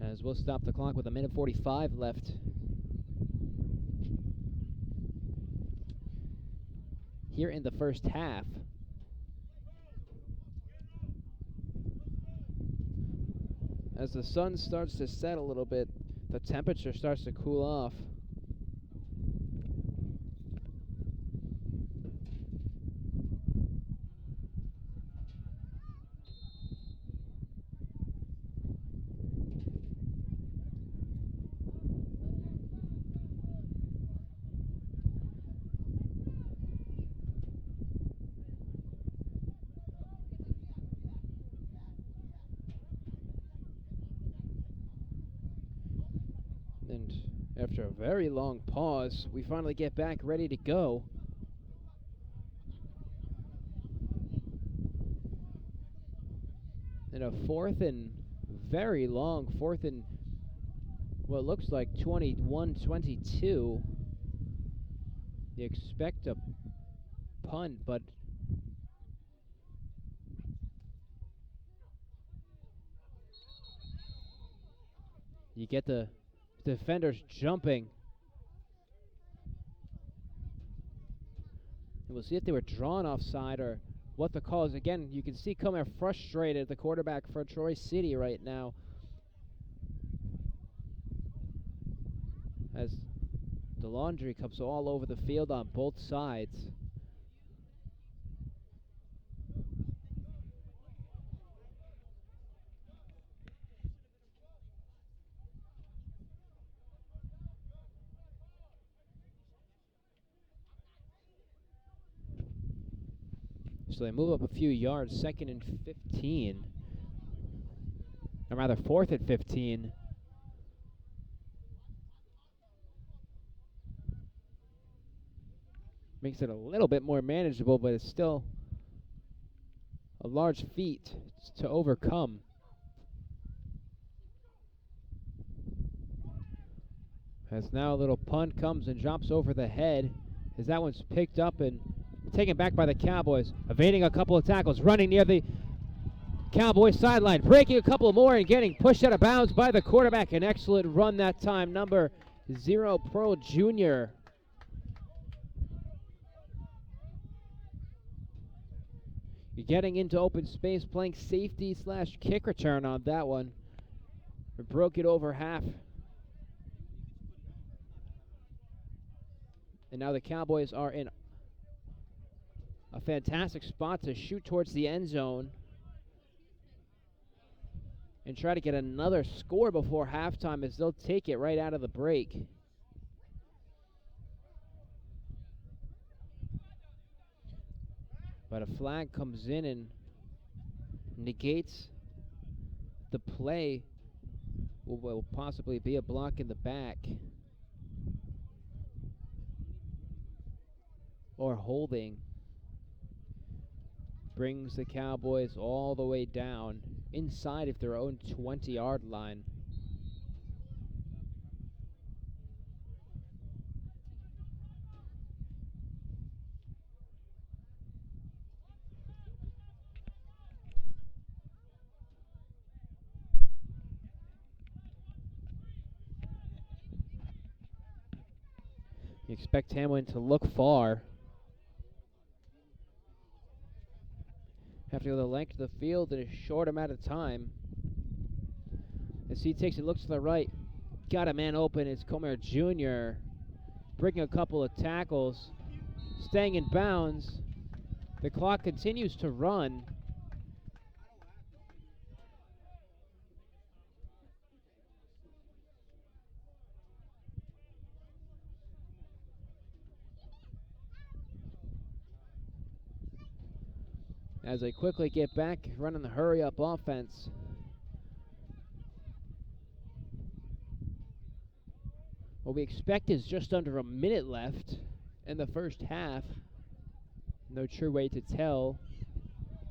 Speaker 1: As we'll stop the clock with a minute 45 left. Here in the first half. As the sun starts to set a little bit, the temperature starts to cool off. And after a very long pause, we finally get back ready to go. And a very long fourth and what looks like 21-22. You expect a punt, but you get the defenders jumping. And we'll see if they were drawn offside or what the call is. Again, you can see Comer frustrated, the quarterback for Troy City right now, as the laundry comes all over the field on both sides. So they move up a few yards, 2nd and 15. Or rather, 4th and 15. Makes it a little bit more manageable, but it's still a large feat to overcome. As now a little punt comes and drops over the head, as that one's picked up and taken back by the Cowboys, evading a couple of tackles, running near the Cowboys sideline, breaking a couple more and getting pushed out of bounds by the quarterback. An excellent run that time, number 0, Pearl Jr. You're getting into open space, playing safety / kick return on that one. We broke it over half. And now the Cowboys are in a fantastic spot to shoot towards the end zone and try to get another score before halftime, as they'll take it right out of the break. But a flag comes in and negates the play. Will possibly be a block in the back or holding. Brings the Cowboys all the way down inside of their own 20-yard line. You expect Hamlin to look far. Have to go the length of the field in a short amount of time. As he takes it, looks to the right. Got a man open. It's Comer Jr. breaking a couple of tackles. Staying in bounds. The clock continues to run. As they quickly get back, running the hurry-up offense. What we expect is just under a minute left in the first half. No true way to tell.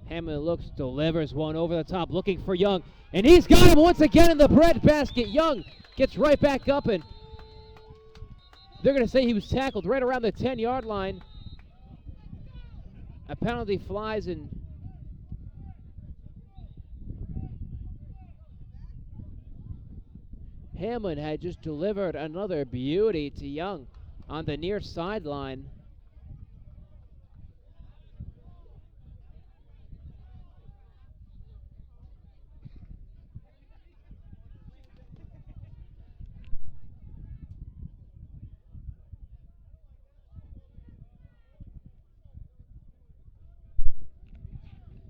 Speaker 1: Hamlin looks, delivers one over the top, looking for Young. And he's got him once again in the breadbasket. Young gets right back up, and they're going to say he was tackled right around the 10-yard line. A penalty flies, and Hamlin had just delivered another beauty to Young on the near sideline.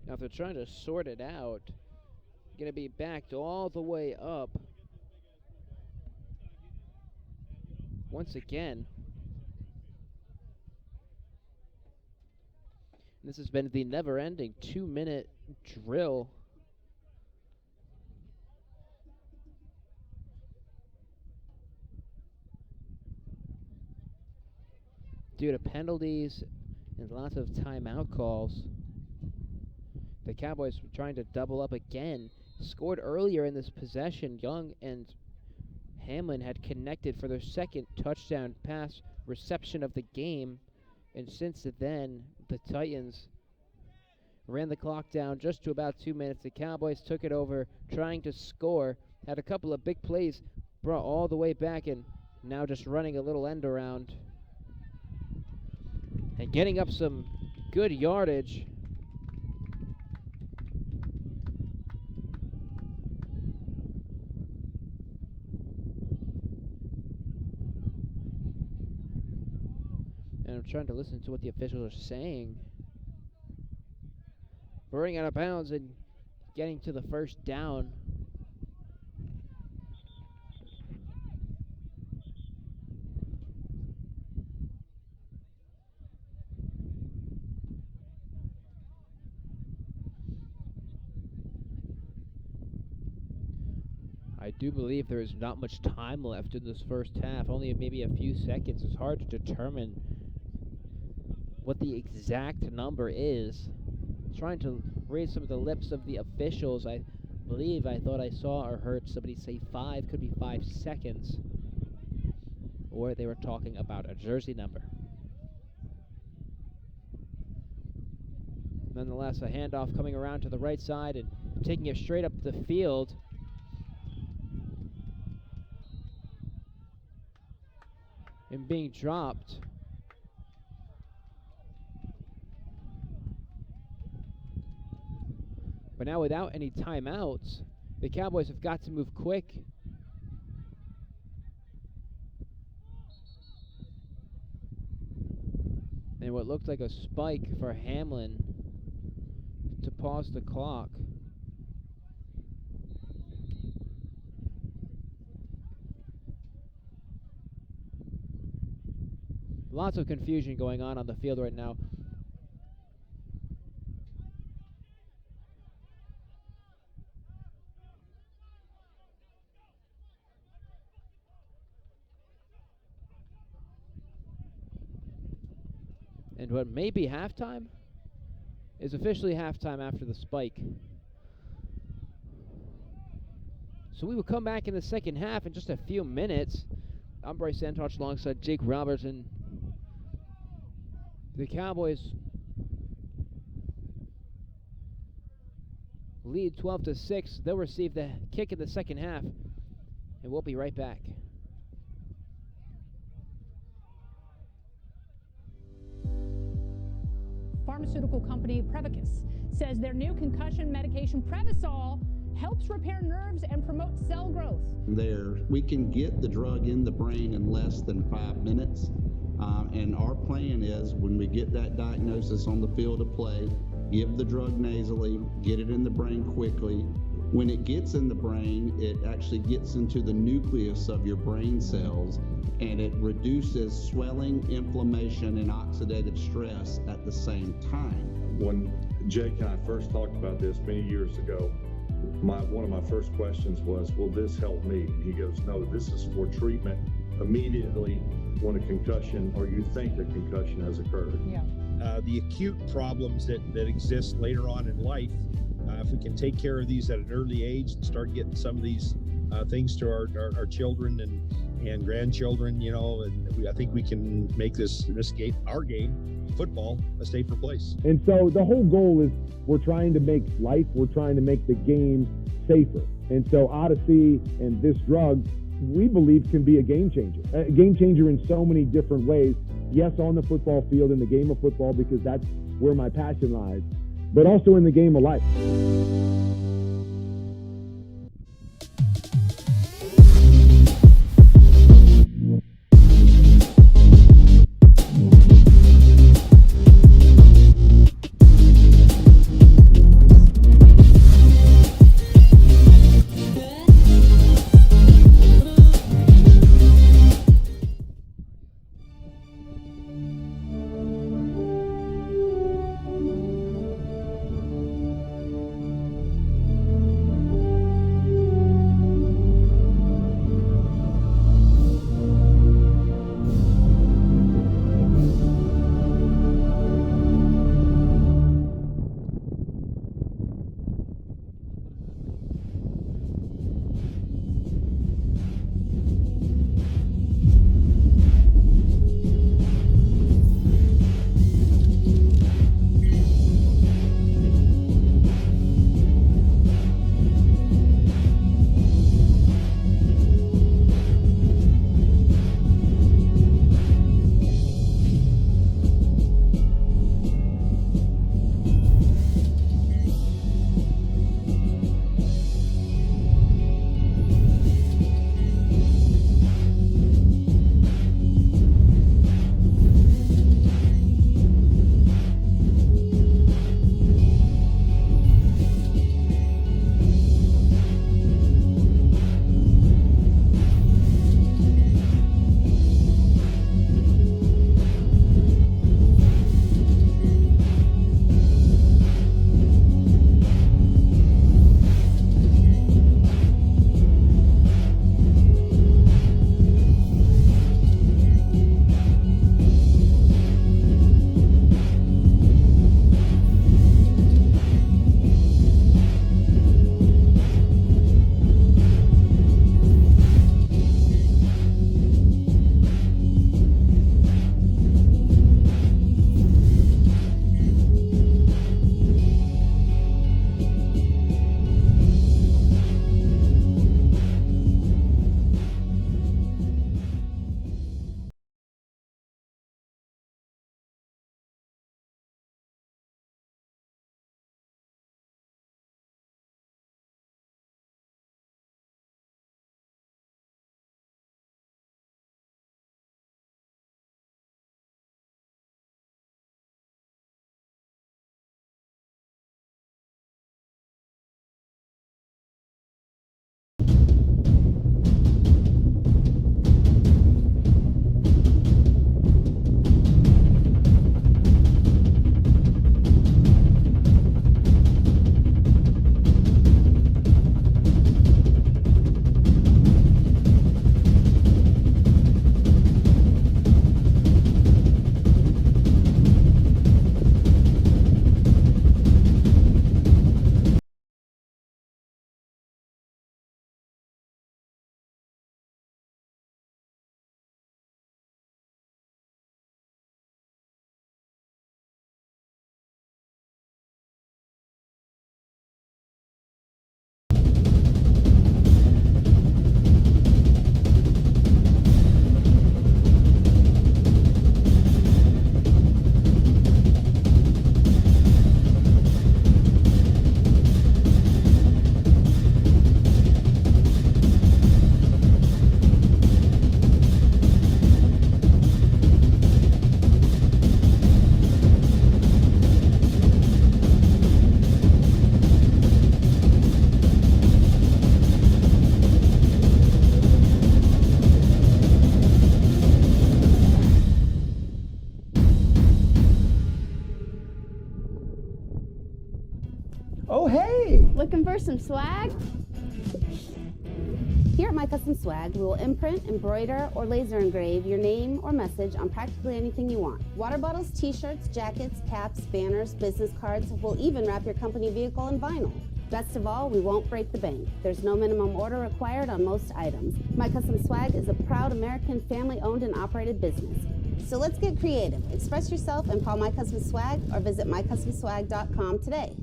Speaker 1: Now, if they're trying to sort it out, going to be backed all the way up. Once again. This has been the never-ending 2-minute drill. Due to penalties and lots of timeout calls. The Cowboys were trying to double up again. Scored earlier in this possession. Young and Hamlin had connected for their second touchdown pass reception of the game. And since then, the Titans ran the clock down just to about 2 minutes. The Cowboys took it over, trying to score. Had a couple of big plays, brought all the way back, and now just running a little end around. And getting up some good yardage. And I'm trying to listen to what the officials are saying. Running out of bounds and getting to the first down. I do believe there is not much time left in this first half, only maybe a few seconds. It's hard to determine what the exact number is. Trying to raise some of the lips of the officials. I believe I thought I saw or heard somebody say 5, could be 5 seconds. Or they were talking about a jersey number. Nonetheless, a handoff coming around to the right side and taking it straight up the field. And being dropped. But now without any timeouts, the Cowboys have got to move quick. And what looked like a spike for Hamlin to pause the clock. Lots of confusion going on the field right now. And what may be halftime is officially halftime after the spike. So we will come back in the second half in just a few minutes. I'm Bryce Santosh alongside Jake Robertson. The Cowboys lead 12-6. They'll receive the kick in the second half, and we'll be right back.
Speaker 2: Pharmaceutical company Prevacus says their new concussion medication Prevacol helps repair nerves and promote cell growth.
Speaker 3: We can get the drug in the brain in less than 5 minutes. And our plan is when we get that diagnosis on the field of play, give the drug nasally, get it in the brain quickly. When it gets in the brain, it actually gets into the nucleus of your brain cells, and it reduces swelling, inflammation, and oxidative stress at the same time.
Speaker 4: When Jake and I first talked about this many years ago, one of my first questions was, will this help me? And he goes, no, this is for treatment immediately when a concussion or you think a concussion has occurred.
Speaker 2: Yeah.
Speaker 6: The acute problems that exist later on in life, if we can take care of these at an early age and start getting some of these things to our children and grandchildren, and I think we can make this game, our game, football, a safer place.
Speaker 5: And so the whole goal is we're trying to make the game safer. And so Odyssey and this drug, we believe, can be a game changer in so many different ways. Yes, on the football field, in the game of football, because that's where my passion lies, but also in the game of life.
Speaker 7: Oh, hey!
Speaker 8: Looking for some swag? Here at My Custom Swag, we will imprint, embroider, or laser engrave your name or message on practically anything you want. Water bottles, t-shirts, jackets, caps, banners, business cards. We'll even wrap your company vehicle in vinyl. Best of all, we won't break the bank. There's no minimum order required on most items. My Custom Swag is a proud American family-owned and operated business. So let's get creative. Express yourself and call My Custom Swag or visit mycustomswag.com today.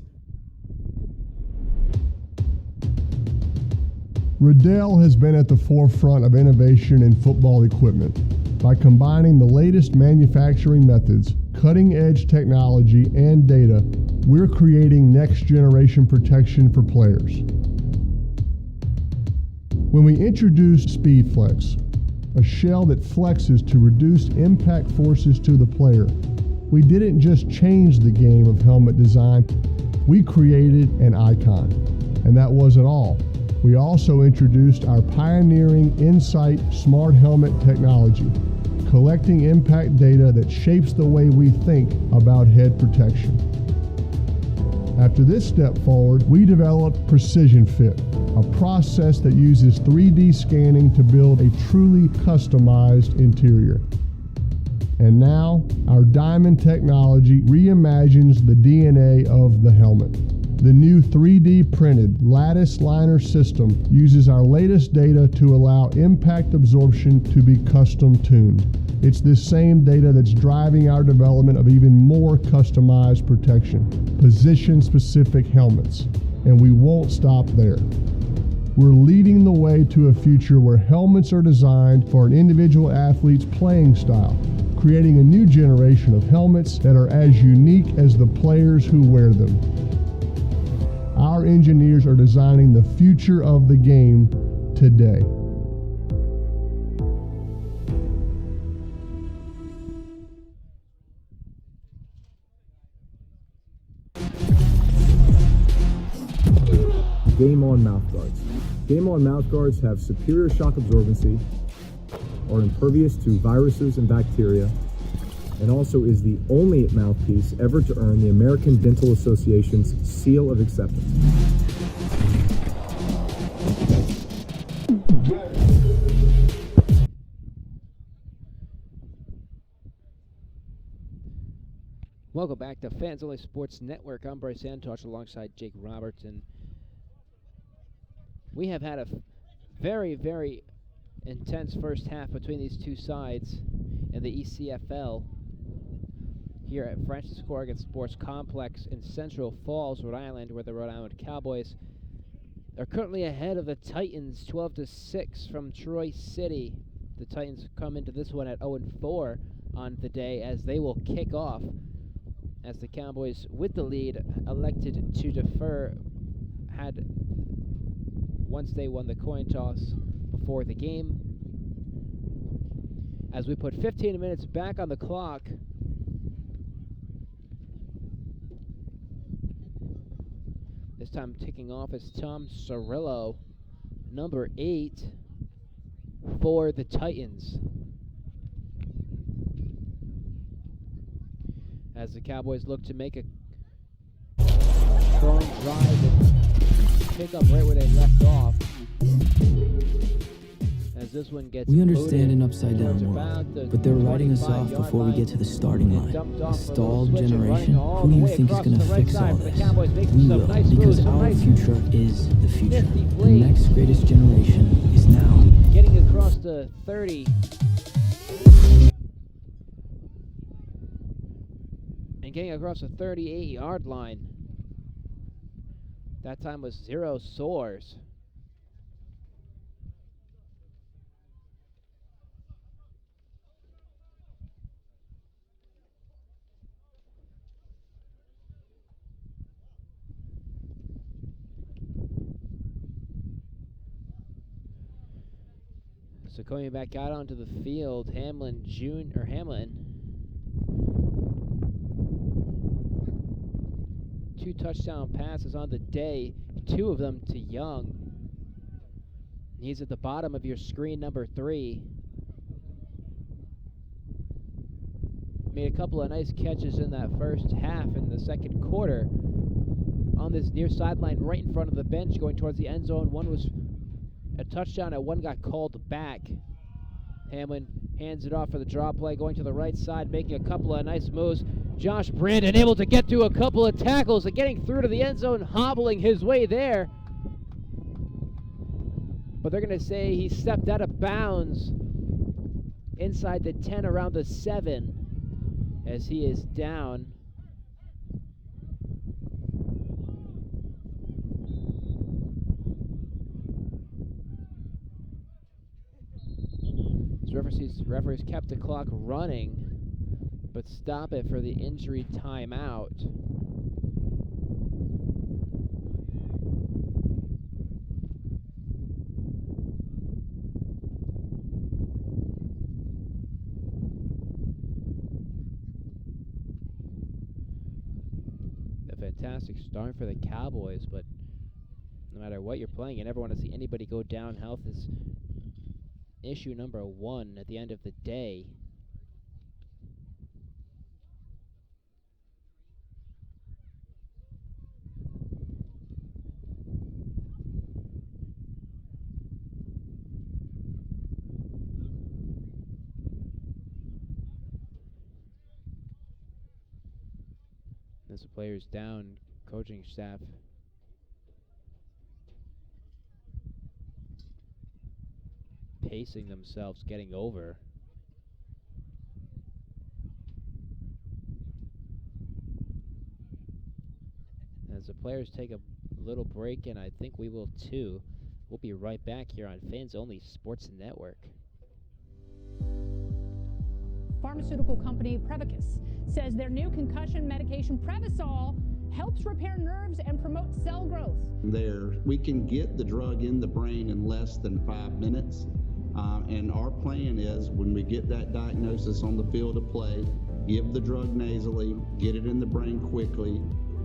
Speaker 9: Riddell has been at the forefront of innovation in football equipment. By combining the latest manufacturing methods, cutting-edge technology, and data, we're creating next-generation protection for players. When we introduced SpeedFlex, a shell that flexes to reduce impact forces to the player, we didn't just change the game of helmet design, we created an icon. And that wasn't all. We also introduced our pioneering Insight Smart Helmet technology, collecting impact data that shapes the way we think about head protection. After this step forward, we developed Precision Fit, a process that uses 3D scanning to build a truly customized interior. And now, our Diamond technology reimagines the DNA of the helmet. The new 3D printed lattice liner system uses our latest data to allow impact absorption to be custom tuned. It's this same data that's driving our development of even more customized protection, position-specific helmets, and we won't stop there. We're leading the way to a future where helmets are designed for an individual athlete's playing style, creating a new generation of helmets that are as unique as the players who wear them. Our engineers are designing the future of the game today.
Speaker 10: Game On mouthguards. Game On mouthguards have superior shock absorbency, are impervious to viruses and bacteria, and also is the only mouthpiece ever to earn the American Dental Association's seal of acceptance.
Speaker 1: Welcome back to Fans Only Sports Network. I'm Bryce Santosh alongside Jake Robertson. We have had a very, very intense first half between these two sides in the ECFL here at Francis Corrigan Sports Complex in Central Falls, Rhode Island, where the Rhode Island Cowboys are currently ahead of the Titans 12-6 from Troy City. The Titans come into this one at 0-4 on the day as they will kick off, as the Cowboys, with the lead, elected to defer once they won the coin toss before the game. As we put 15 minutes back on the clock, this time kicking off is Tom Cirillo, number 8 for the Titans. As the Cowboys look to make a strong drive and pick up right where they left off. As this one gets
Speaker 11: we understand an upside-down world, but they're writing us off before we get to the starting line. A stalled generation? Who do you think is going to fix all this? We will, because our future is the future. The next greatest generation is now.
Speaker 1: Getting across the 30. And getting across the 38-yard line. That time was 0 Soars. So coming back out onto the field, Hamlin. 2 touchdown passes on the day, 2 of them to Young. He's at the bottom of your screen, number 3. Made a couple of nice catches in that first half in the second quarter on this near sideline right in front of the bench going towards the end zone. One was a touchdown and one got called back. Hamlin hands it off for the draw play, going to the right side, making a couple of nice moves. Josh Brandon able to get through a couple of tackles and getting through to the end zone, hobbling his way there. But they're going to say he stepped out of bounds inside the 10, around the 7, as he is down. Referees kept the clock running, but stop it for the injury timeout. A fantastic start for the Cowboys, but no matter what you're playing, you never want to see anybody go down. Health is issue number 1 at the end of the day. As the players down, coaching staff pacing themselves, getting over. As the players take a little break, and I think we will too, we'll be right back here on Fans Only Sports Network.
Speaker 2: Pharmaceutical company Prevacus says their new concussion medication Prevacol helps repair nerves and promote cell growth.
Speaker 3: We can get the drug in the brain in less than 5 minutes. And our plan is, when we get that diagnosis on the field of play, give the drug nasally, get it in the brain quickly.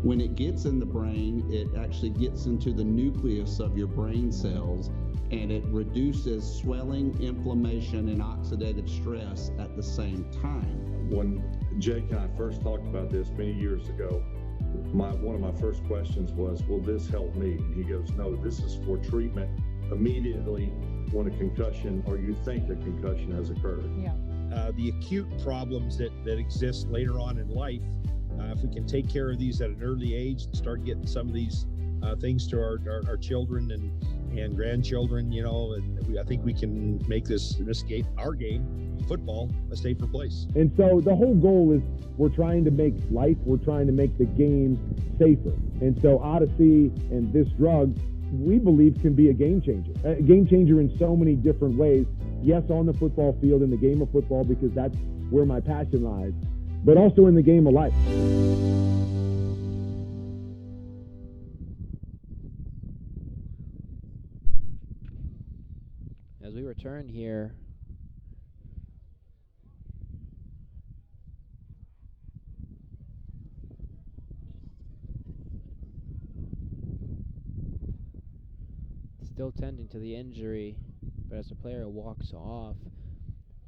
Speaker 3: When it gets in the brain, it actually gets into the nucleus of your brain cells, and it reduces swelling, inflammation, and oxidative stress at the same time.
Speaker 4: When Jake and I first talked about this many years ago, one of my first questions was, will this help me? And he goes, no, this is for treatment immediately when a concussion, or you think a concussion has occurred.
Speaker 2: Yeah.
Speaker 6: The acute problems that exist later on in life, if we can take care of these at an early age and start getting some of these things to our children and grandchildren, and I think we can make our game, football, a safer place.
Speaker 5: And so the whole goal is we're trying to make the game safer. And so Odyssey and this drug, we believe, can be a game changer in so many different ways. Yes, on the football field, in the game of football, because that's where my passion lies, but also in the game of life.
Speaker 1: As we return here, still tending to the injury, but as the player walks off,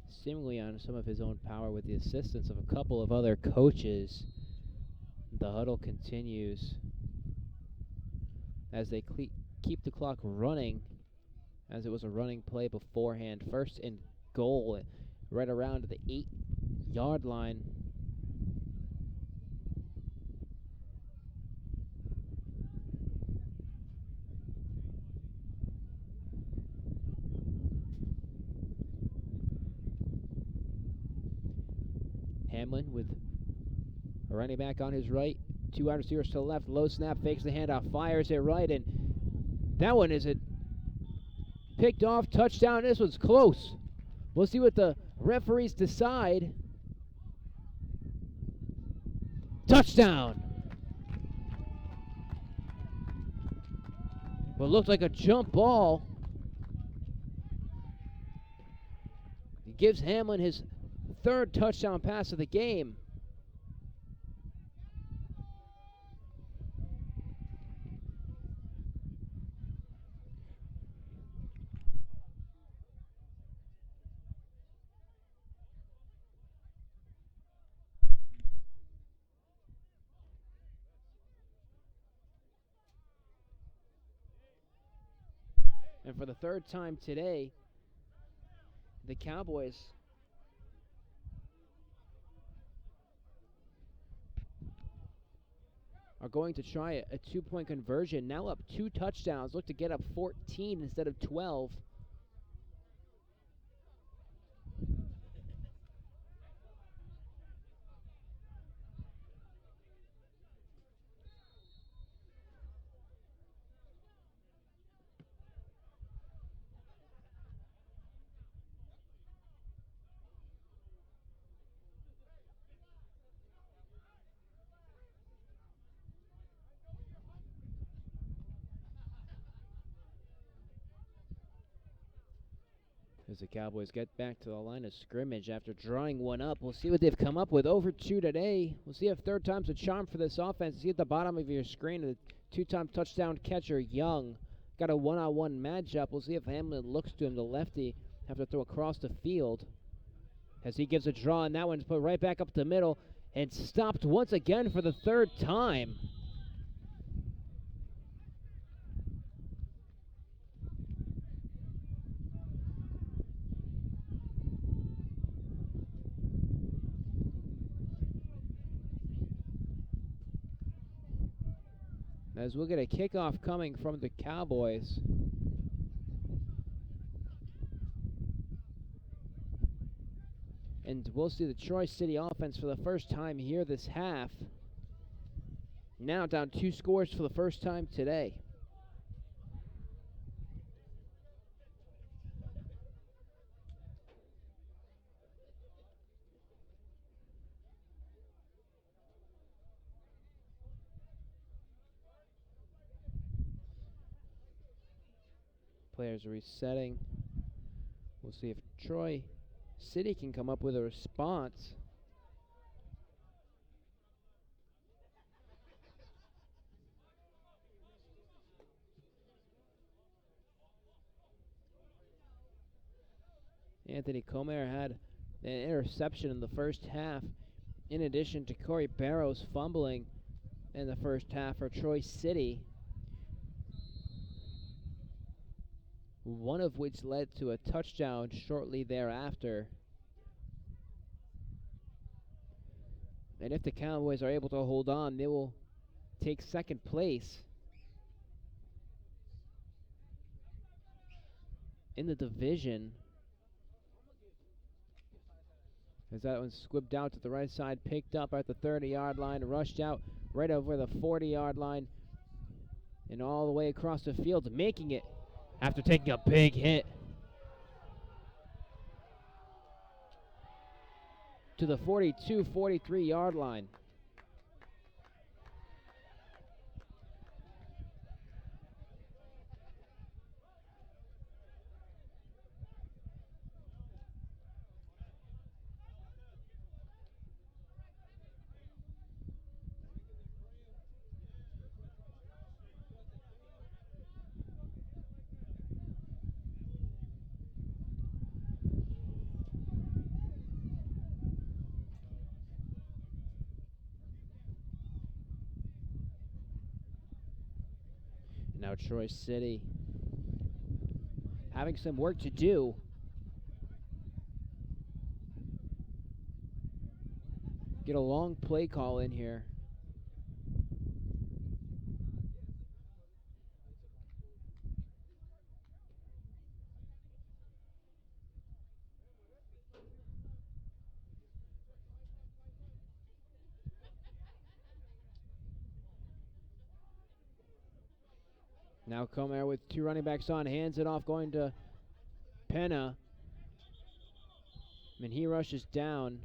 Speaker 1: seemingly on some of his own power with the assistance of a couple of other coaches, the huddle continues as they keep the clock running, as it was a running play beforehand. First and goal right around the 8-yard line. Hamlin with a running back on his right, 2 wide receivers to the left, low snap, fakes the handoff, fires it right, and that one isn't picked off. Touchdown. This one's close. We'll see what the referees decide. Touchdown. What looked like a jump ball. It gives Hamlin his 3rd touchdown pass of the game. And for the third time today, the Cowboys are going to try a two-point conversion. Now up 2 touchdowns. Look to get up 14 instead of 12. As the Cowboys get back to the line of scrimmage after drawing one up. We'll see what they've come up with. Over 2 today. We'll see if third time's a charm for this offense. See at the bottom of your screen, the 2-time touchdown catcher, Young. Got a one-on-one matchup. We'll see if Hamlin looks to him, the lefty, have to throw across the field. As he gives a draw, and that one's put right back up the middle and stopped once again for the third time. As we'll get a kickoff coming from the Cowboys. And we'll see the Troy City offense for the first time here this half. Now down 2 scores for the first time today. Players are resetting. We'll see if Troy City can come up with a response. Anthony Comer had an interception in the first half, in addition to Corey Barrows fumbling in the first half for Troy City, one of which led to a touchdown shortly thereafter. And if the Cowboys are able to hold on, they will take second place in the division. As that one squibbed out to the right side, picked up at the 30-yard line, rushed out right over the 40-yard line, and all the way across the field, making it after taking a big hit to the 42, 43-yard line. Now Troy City having some work to do. Get a long play call in here. Now Comer with 2 running backs on, hands it off, going to Penna. And he rushes down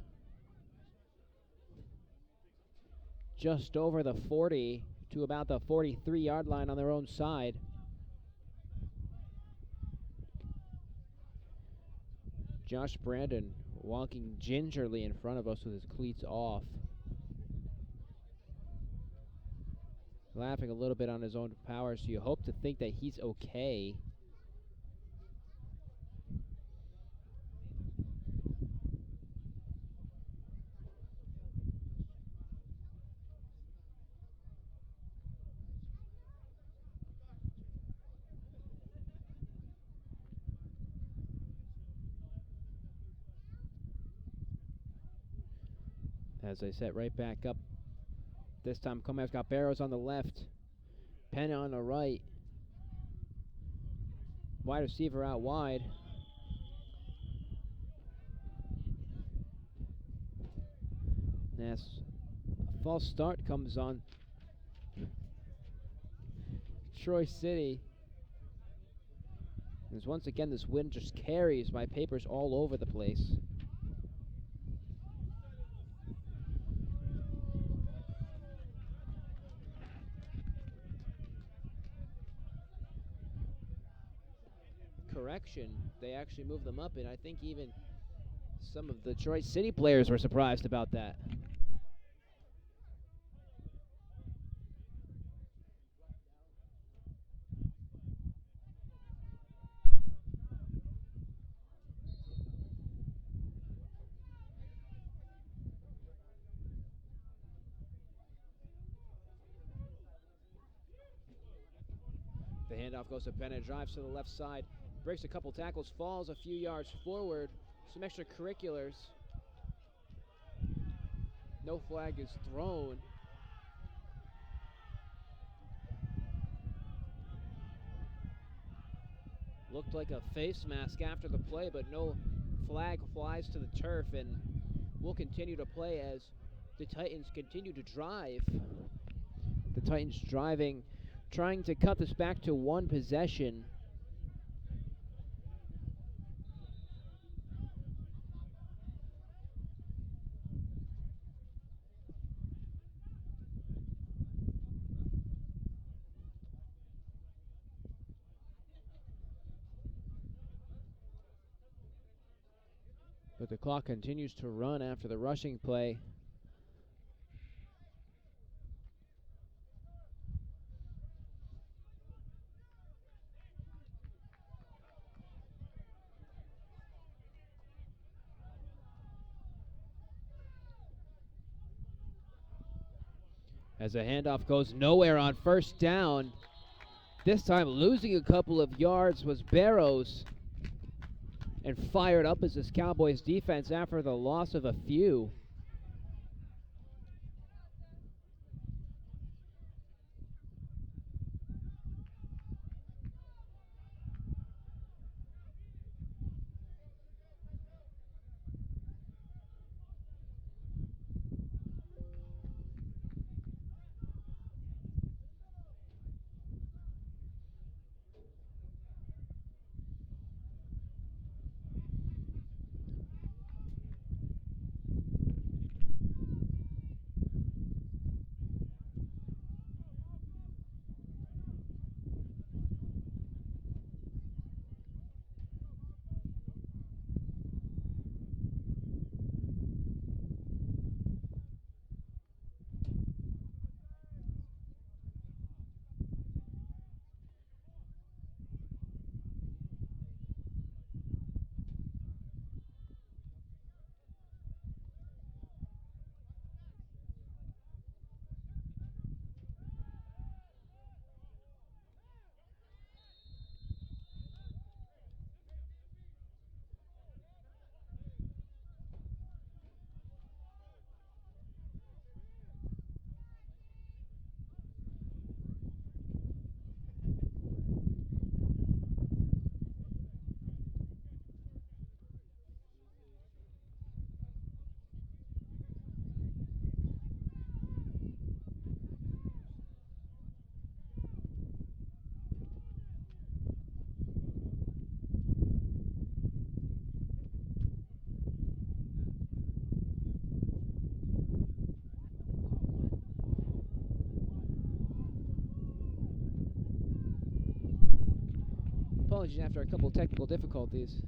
Speaker 1: just over the 40 to about the 43-yard line on their own side. Josh Brandon walking gingerly in front of us with his cleats off. Laughing a little bit on his own power, so you hope to think that he's okay. As they set right back up. This time Comel's got Barrows on the left. Penn on the right. Wide receiver out wide. As a false start comes on Troy City. As once again this wind just carries my papers all over the place. Correction, they actually moved them up, and I think even some of the Troy City players were surprised about that. The handoff goes to Bennett, drives to the left side, breaks a couple tackles, falls a few yards forward, some extracurriculars. No flag is thrown. Looked like a face mask after the play, but no flag flies to the turf, and we'll continue to play as the Titans continue to drive. The Titans driving, trying to cut this back to one possession. But the clock continues to run after the rushing play. As a handoff goes nowhere on first down. This time losing a couple of yards was Barrows. And fired up is this Cowboys defense after the loss of a few. Apologies after a couple technical difficulties.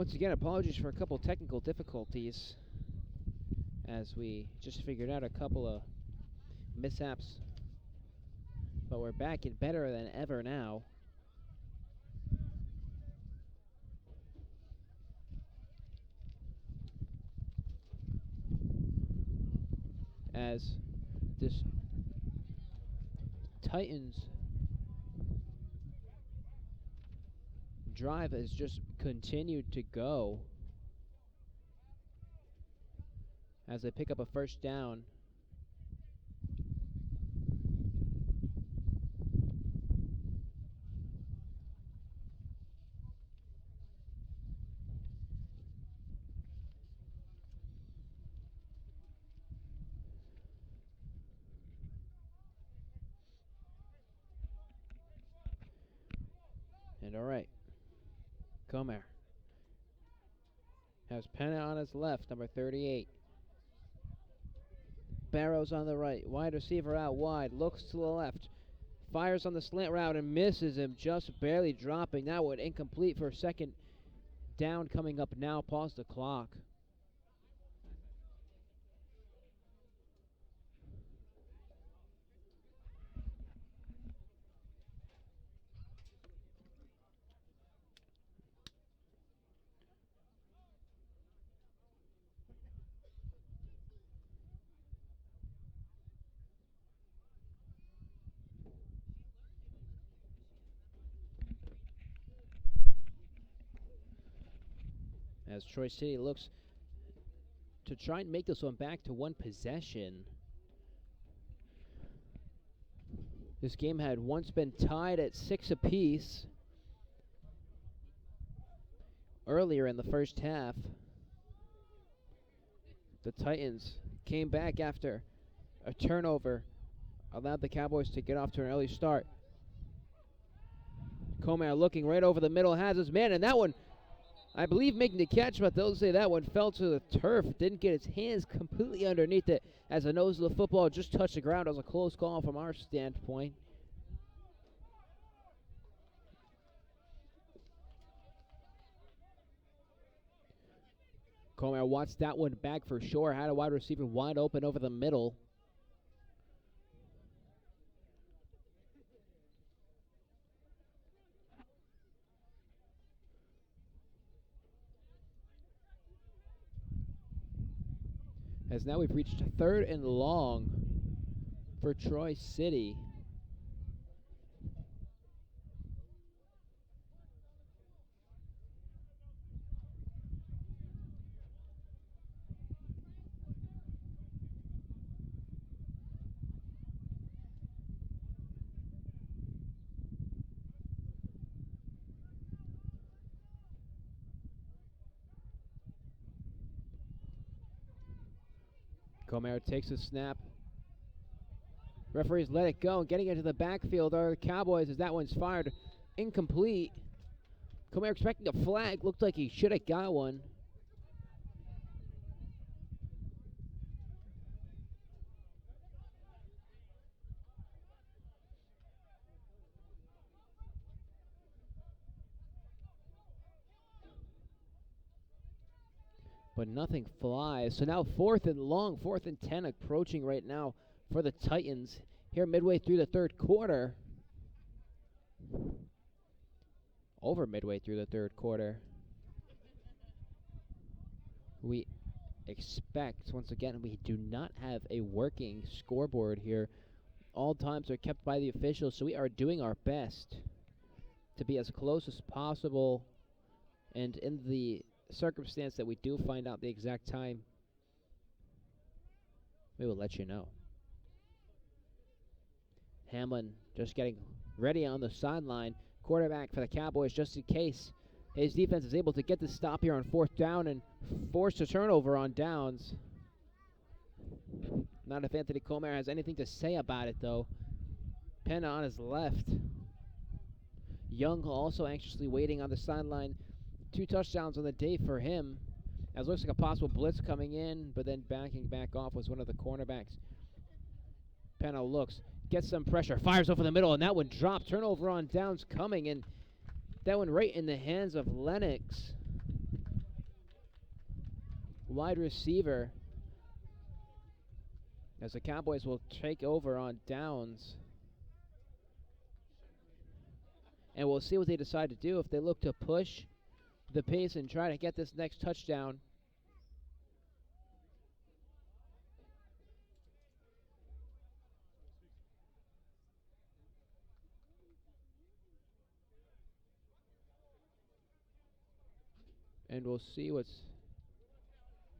Speaker 1: Once again, apologies for a couple technical difficulties as we just figured out a couple of mishaps. But we're back and better than ever now. As this Titans drive has just continued to go as they pick up a first down. And all right, Comer has Penna on his left, number 38. Barrows on the right, wide receiver out wide, looks to the left, fires on the slant route and misses him, just barely dropping. That one incomplete for a second down coming up now. Pause the clock. As Troy City looks to try and make this one back to one possession. This game had once been tied at 6 apiece earlier in the first half. The Titans came back after a turnover, allowed the Cowboys to get off to an early start. Comer looking right over the middle, has his man, and that one, I believe, making the catch, but they'll say that one fell to the turf. Didn't get his hands completely underneath it as the nose of the football just touched the ground. It was a close call from our standpoint. Comer watched that one back for sure. Had a wide receiver wide open over the middle. As now we've reached 3rd and long for Troy City. Comer takes a snap. Referees let it go. Getting into the backfield are the Cowboys as that one's fired. Incomplete. Comer expecting a flag. Looked like he should have got one. But nothing flies. So now 4th and long, 4th and 10 approaching right now for the Titans here midway through the 3rd quarter. Over midway through the 3rd quarter. We expect, once again, we do not have a working scoreboard here. All times are kept by the officials, so we are doing our best to be as close as possible. And in the circumstance that we do find out the exact time, we will let you know. Hamlin just getting ready on the sideline. Quarterback for the Cowboys, just in case his defense is able to get the stop here on 4th down and force a turnover on downs. Not if Anthony Comer has anything to say about it, though. Penna on his left. Young also anxiously waiting on the sideline. 2 touchdowns on the day for him. As looks like a possible blitz coming in, but then backing back off was one of the cornerbacks. Penna looks, gets some pressure, fires over the middle, and that one dropped. Turnover on downs coming, and that one right in the hands of Lennox. wide receiver, as the Cowboys will take over on downs. And we'll see what they decide to do, if they look to push the pace and try to get this next touchdown. And we'll see what's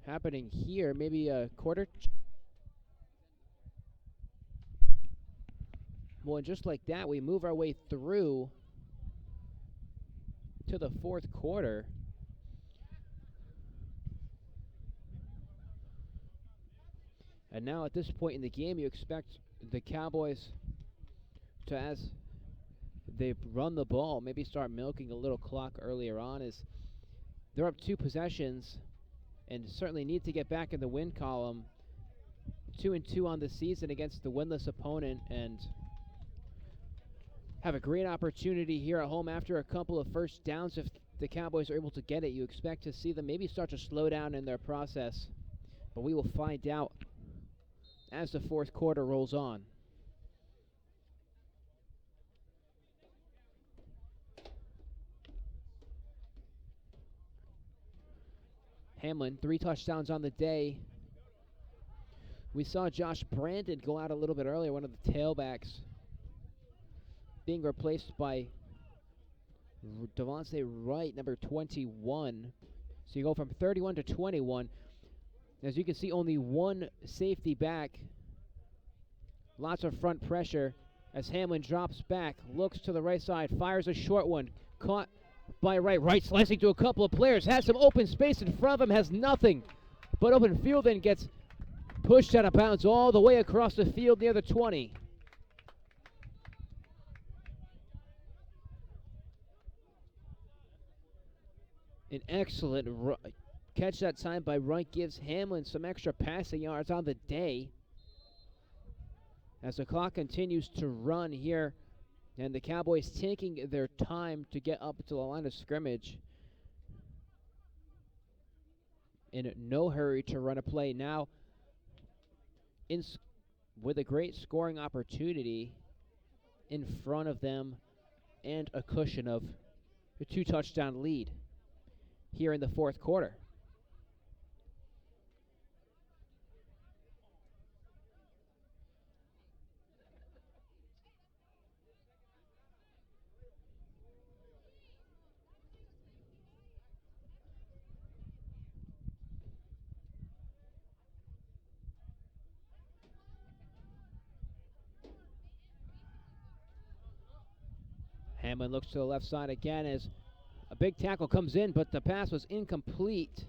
Speaker 1: happening here. Maybe a quarter. Well, and just like that, we move our way through to the fourth quarter. And now at this point in the game, you expect the Cowboys to, as they run the ball, maybe start milking a little clock earlier on, as they're up 2 possessions and certainly need to get back in the win column. 2-2 on the season against the winless opponent, and have a great opportunity here at home after a couple of first downs. If the Cowboys are able to get it, you expect to see them maybe start to slow down in their process. But we will find out as the fourth quarter rolls on. Hamlin, 3 touchdowns on the day. We saw Josh Brandon go out a little bit earlier, one of the tailbacks, being replaced by Devontae Wright, number 21. So you go from 31 to 21. As you can see, only one safety back. Lots of front pressure as Hamlin drops back, looks to the right side, fires a short one. Caught by Wright. Wright slicing to a couple of players, has some open space in front of him, has nothing but open field, and gets pushed out of bounds all the way across the field near the 20. An excellent catch that time by Wright, gives Hamlin some extra passing yards on the day. As the clock continues to run here, and the Cowboys taking their time to get up to the line of scrimmage. In no hurry to run a play now, with a great scoring opportunity in front of them and a cushion of a 2-touchdown lead here in the fourth quarter. Hamlin looks to the left side again as a big tackle comes in, but the pass was incomplete.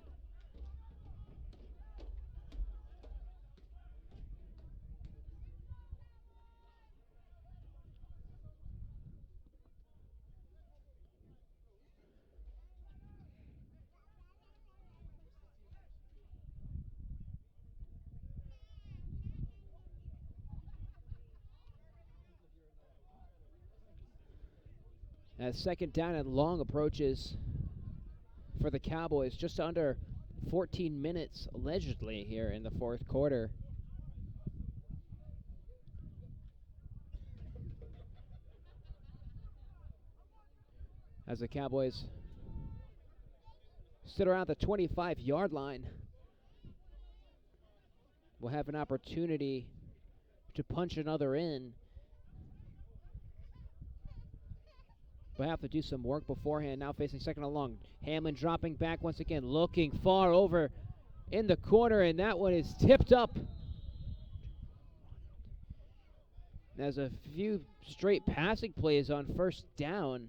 Speaker 1: As second down and long approaches for the Cowboys, just under 14 minutes allegedly here in the fourth quarter. As the Cowboys sit around the 25-yard line, we'll have an opportunity to punch another in. But have to do some work beforehand. Now facing second and long. Hamlin dropping back once again, looking far over in the corner, and that one is tipped up. There's a few straight passing plays on first down.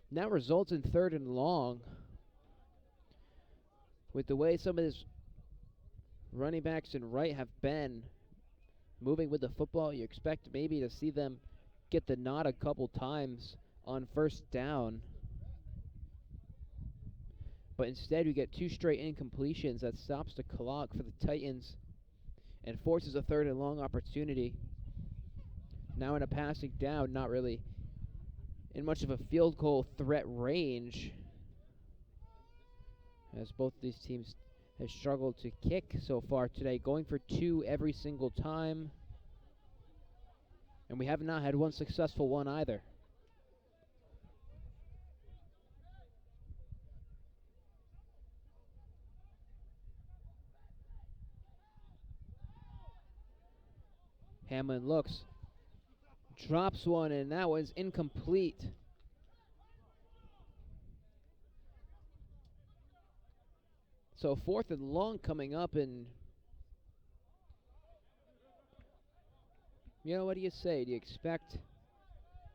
Speaker 1: And that results in third and long. With the way some of his running backs and Wright have been moving with the football, you expect maybe to see them get the nod a couple times on first down. But instead we get 2 straight incompletions. That stops the clock for the Titans and forces a third and long opportunity. Now in a passing down, not really in much of a field goal threat range. as both these teams have struggled to kick so far today, going for 2 every single time. And we have not had one successful one either. Hamlin looks, drops one, and that one's incomplete. So 4th and long coming up, and you know, what do you say? Do you expect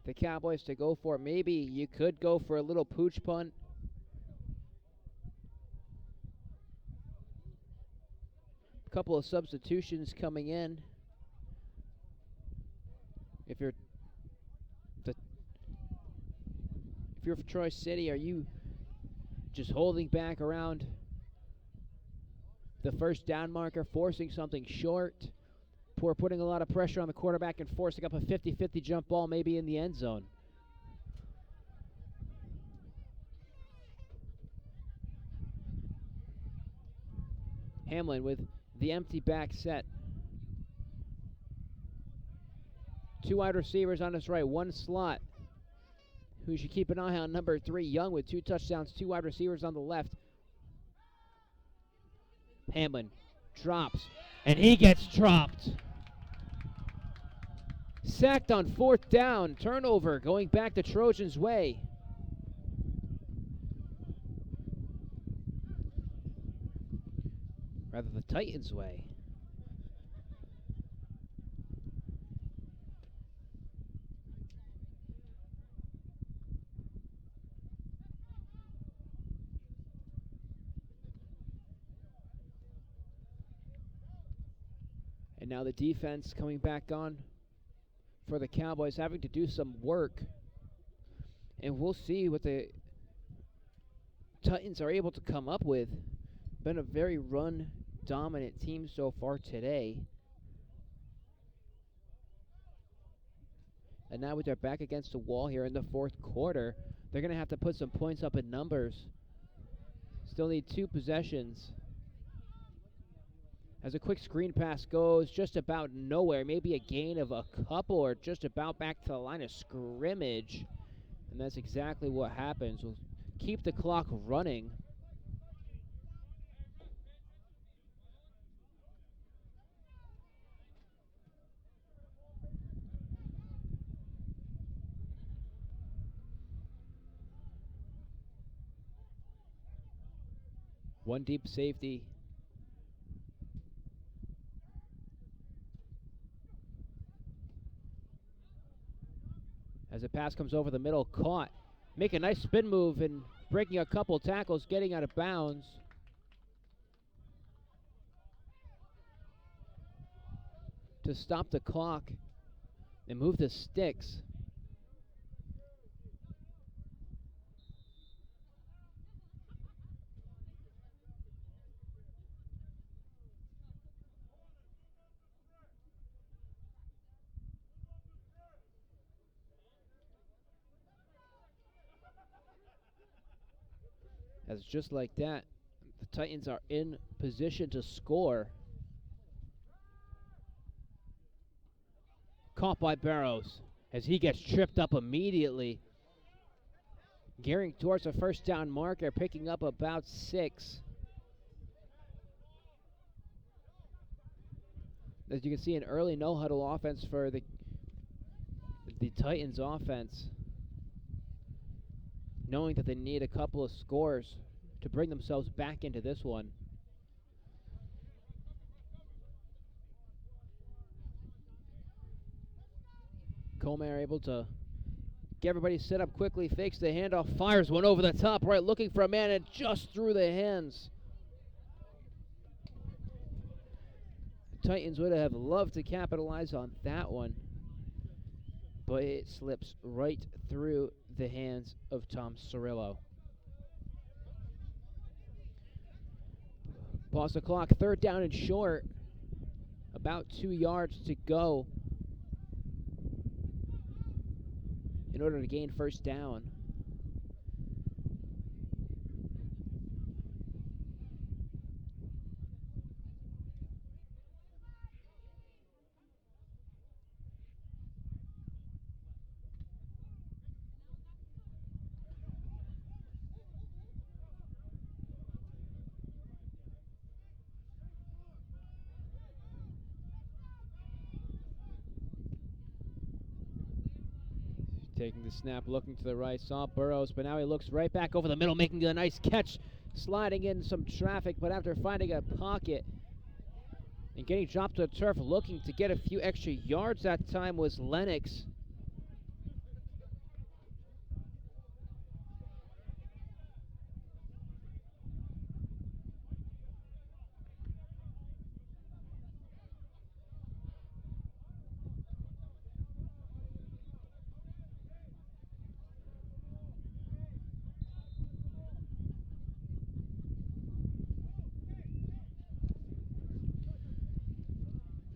Speaker 1: the Cowboys to go for it? Maybe you could go for a little pooch punt. A couple of substitutions coming in. If you're for Troy City, are you just holding back around the first down marker, forcing something short, putting a lot of pressure on the quarterback and forcing up a 50-50 jump ball maybe in the end zone? Hamlin with the empty back set. 2 wide receivers on his right, 1 slot. Who should keep an eye on? Number 3, Young, with 2 touchdowns, 2 wide receivers on the left. Hamlin drops, and he gets dropped. Sacked on 4th down, turnover going back the Trojans' way. Rather, the Titans' way. And now the defense coming back on for the Cowboys, having to do some work. And we'll see what the Titans are able to come up with. Been a very run-dominant team so far today. And now with their back against the wall here in the 4th quarter, they're going to have to put some points up in numbers. Still need 2 possessions. As a quick screen pass goes just about nowhere, maybe a gain of a couple or just about back to the line of scrimmage. And that's exactly what happens. We'll keep the clock running. One deep safety. As the pass comes over the middle, caught. Make a nice spin move and breaking a couple tackles, getting out of bounds. To stop the clock and move the sticks. As just like that, the Titans are in position to score. Caught by Barrows as he gets tripped up immediately. Gearing towards a 1st down marker, picking up about 6. As you can see, an early no-huddle offense for the Titans offense, knowing that they need a couple of scores to bring themselves back into this one. Coleman able to get everybody set up quickly, fakes the handoff, fires one over the top right, looking for a man, and just through the hands. The Titans would have loved to capitalize on that one, but it slips right through the hands of Tom Cirillo. Pause the clock, 3rd down and short. About 2 yards to go in order to gain 1st down. Taking the snap, looking to the right, saw Burrows, but now he looks right back over the middle, making a nice catch, sliding in some traffic, but after finding a pocket and getting dropped to the turf, looking to get a few extra yards that time was Lennox.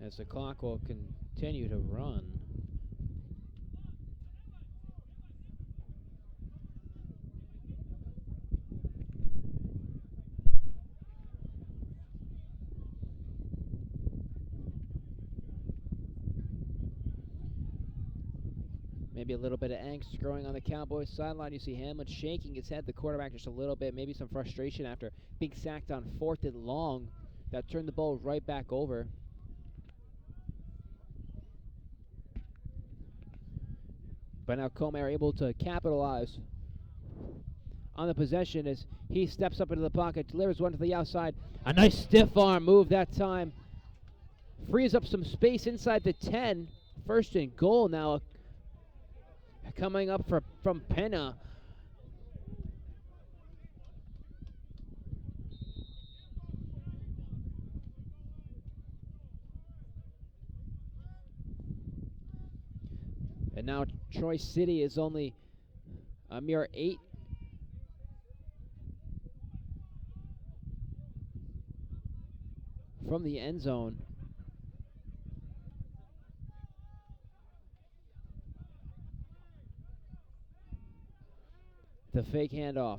Speaker 1: As the clock will continue to run. Maybe a little bit of angst growing on the Cowboys sideline. You see Hamlin shaking his head, the quarterback, just a little bit. Maybe some frustration after being sacked on 4th and long. That turned the ball right back over. But now Comer able to capitalize on the possession as he steps up into the pocket, delivers one to the outside. A nice stiff arm move that time. Frees up some space inside the 10. 1st and goal now coming up from Penna. And now Troy City is only a mere 8 from the end zone. The fake handoff.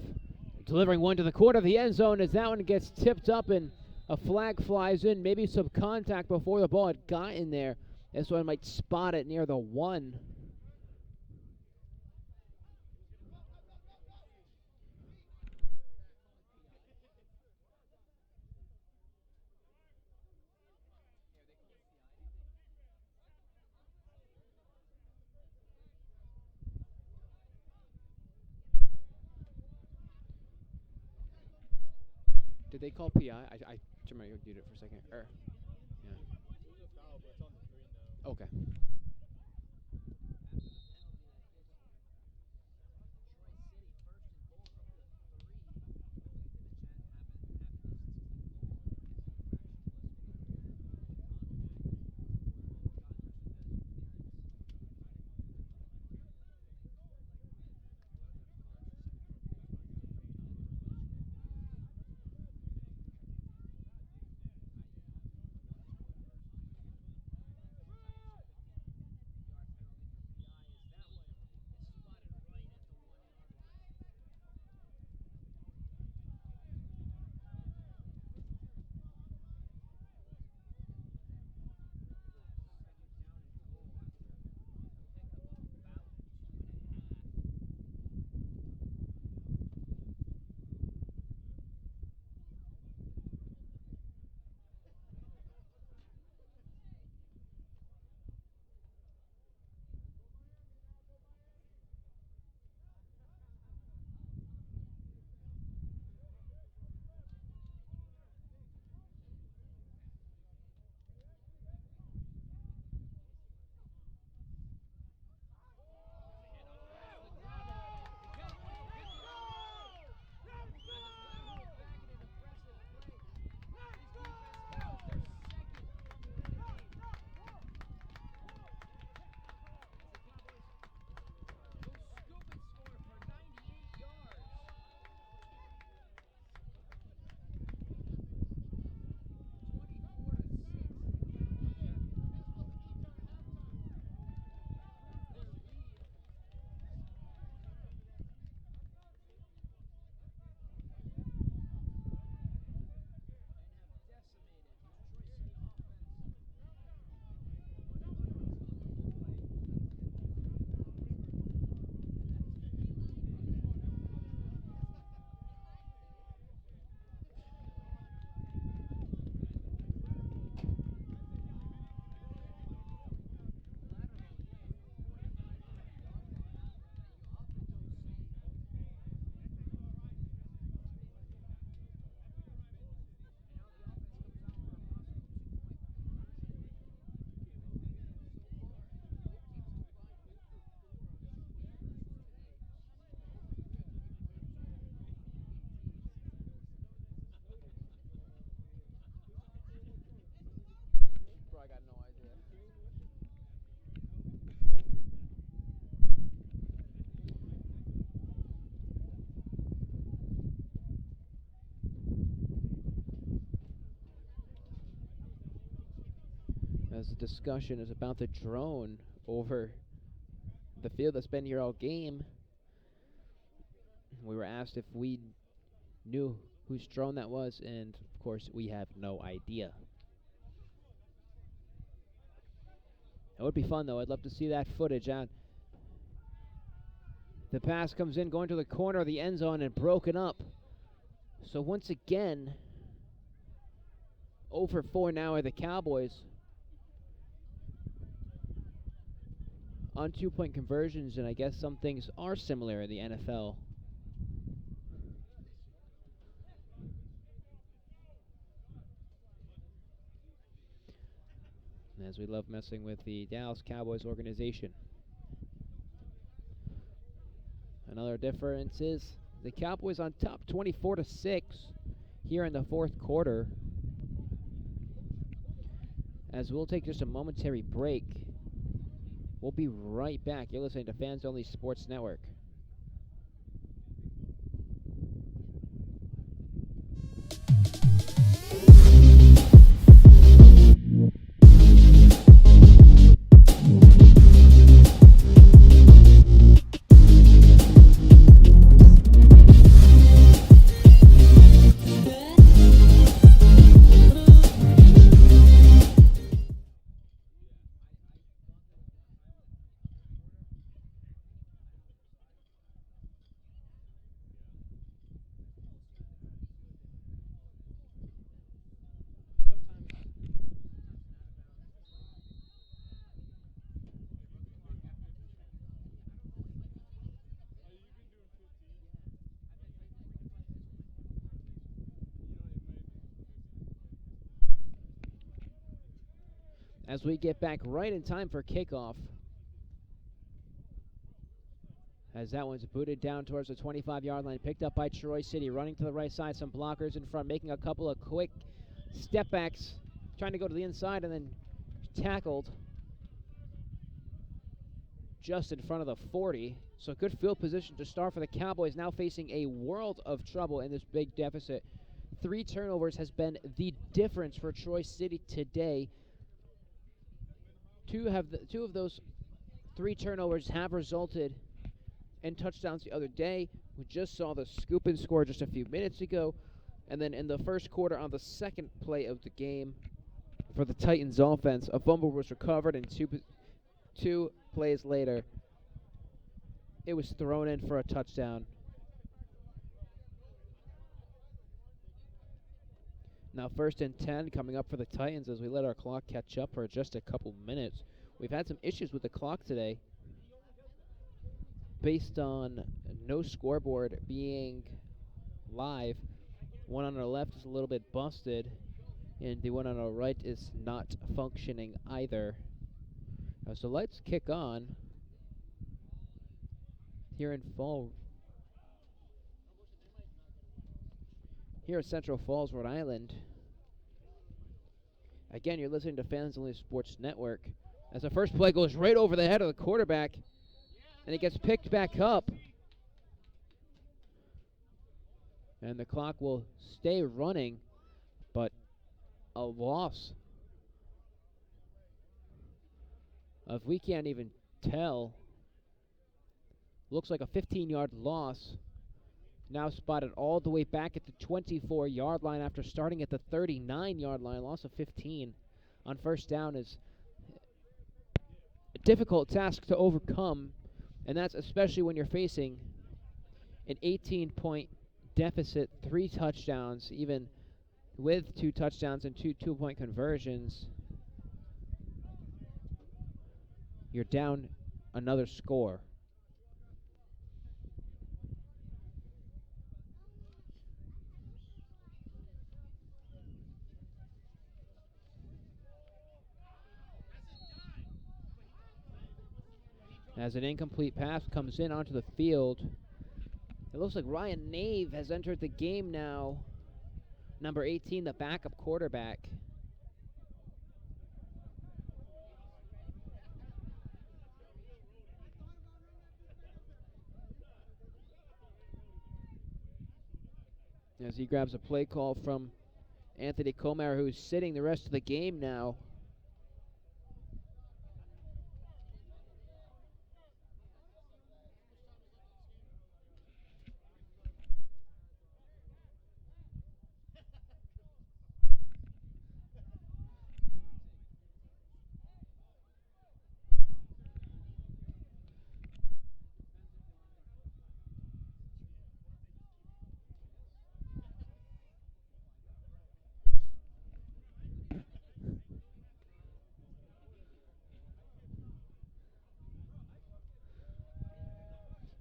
Speaker 1: Delivering one to the corner of the end zone as that one gets tipped up and a flag flies in. Maybe some contact before the ball had gotten there. This one might spot it near the 1. Did they call PI? I turn my unit it for a second. Yeah. Okay. as the discussion is about the drone over the field that's been here all game. We were asked if we knew whose drone that was, and of course we have no idea. It would be fun though. I'd love to see that footage. The pass comes in, going to the corner of the end zone and broken up. So once again, 0 for 4 now are the Cowboys on 2-point conversions, and I guess some things are similar in the NFL. As we love messing with the Dallas Cowboys organization. Another difference is the Cowboys on top 24-6 here in the fourth quarter. As we'll take just a momentary break. We'll be right back. You're listening to Fans Only Sports Network. As we get back right in time for kickoff. As that one's booted down towards the 25-yard line, picked up by Troy City, running to the right side, some blockers in front, making a couple of quick step backs, trying to go to the inside and then tackled just in front of the 40. So good field position to start for the Cowboys, now facing a world of trouble in this big deficit. 3 turnovers has been the difference for Troy City today. Two of those 3 turnovers have resulted in touchdowns the other day. We just saw the scoop and score just a few minutes ago. And then in the first quarter, on the second play of the game for the Titans offense, a fumble was recovered, and two plays later, it was thrown in for a touchdown. Now 1st and 10 coming up for the Titans as we let our clock catch up for just a couple minutes. We've had some issues with the clock today based on no scoreboard being live. One on our left is a little bit busted, and the one on our right is not functioning either. So let's kick on here in here at Central Falls, Rhode Island. Again, you're listening to Fans Only Sports Network. As the first play goes right over the head of the quarterback, and it gets picked back up. And the clock will stay running, but a loss of, we can't even tell, looks like a 15-yard loss. Now spotted all the way back at the 24-yard line after starting at the 39-yard line. Loss of 15 on first down is a difficult task to overcome, and that's especially when you're facing an 18-point deficit, 3 touchdowns, even with 2 touchdowns and 2 two-point conversions. You're down another score. As an incomplete pass comes in onto the field, it looks like Ryan Nave has entered the game now. Number 18, the backup quarterback. As he grabs a play call from Anthony Comer, who's sitting the rest of the game now.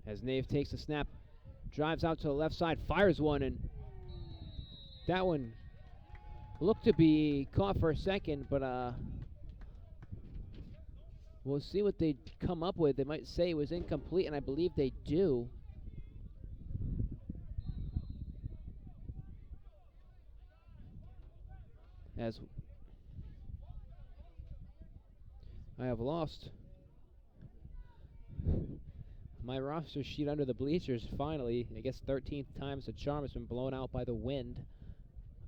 Speaker 1: As Nave takes the snap, drives out to the left side, fires one, and that one looked to be caught for a second, but we'll see what they come up with. They might say it was incomplete, and I believe they do. As I have lost my roster sheet under the bleachers, finally. I guess 13th time's the charm has been blown out by the wind.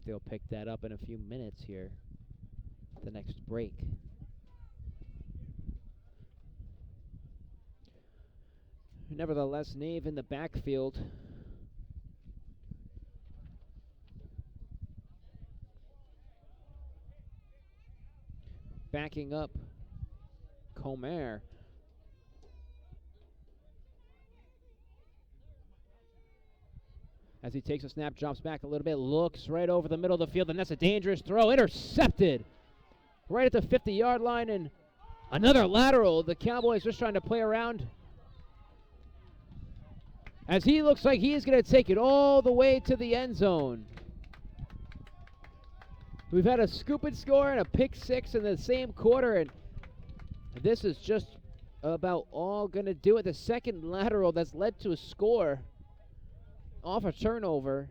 Speaker 1: They'll pick that up in a few minutes here. The next break. Nevertheless, Nave in the backfield. Backing up Comer. As he takes a snap, drops back a little bit, looks right over the middle of the field, and that's a dangerous throw. Intercepted right at the 50-yard line, and another lateral. The Cowboys just trying to play around. As he looks like he's going to take it all the way to the end zone. We've had a scoop and score and a pick six in the same quarter, and this is just about all going to do it. The second lateral that's led to a score off a turnover.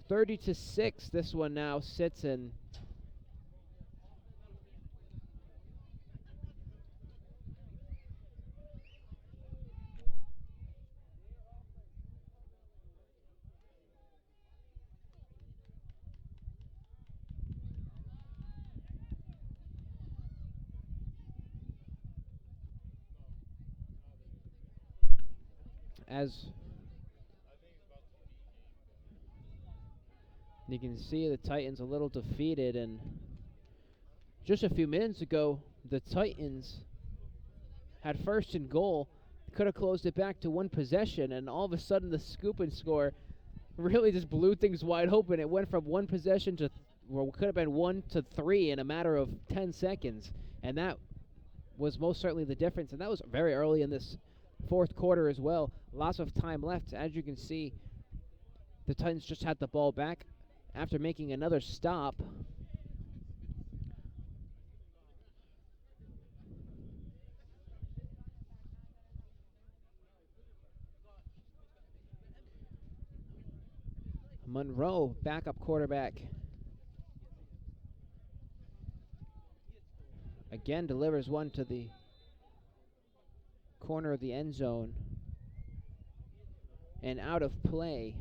Speaker 1: 30-6, this one now sits in. As you can see, the Titans a little defeated, and just a few minutes ago, the Titans had first and goal, could have closed it back to one possession, and all of a sudden the scoop and score really just blew things wide open. It went from one possession to, well, could have been 1 to 3 in a matter of 10 seconds, and that was most certainly the difference, and that was very early in this fourth quarter as well. Lots of time left. As you can see, the Titans just had the ball back after making another stop. Monroe, backup quarterback, again delivers one to the corner of the end zone and out of play.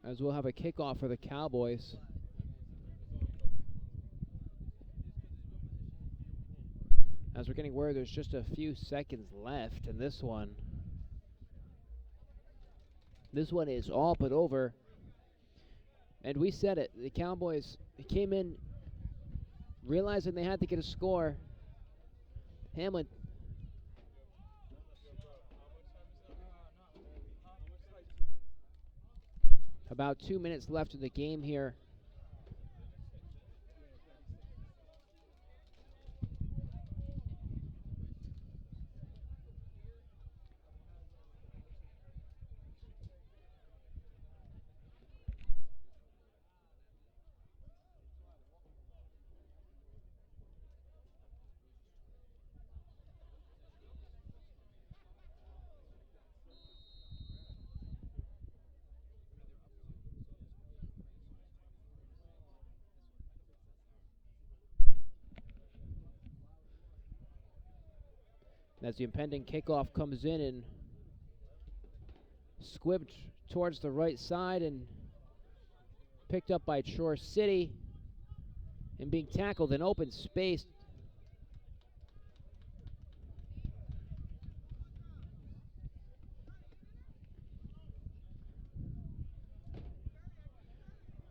Speaker 1: As we'll have a kickoff for the Cowboys. As we're getting word, there's just a few seconds left in this one. This one is all but over. And we said it. The Cowboys came in realizing they had to get a score. Hamlin. About 2 minutes left in the game here. As the impending kickoff comes in and squibbed towards the right side and picked up by Shore City and being tackled in open space.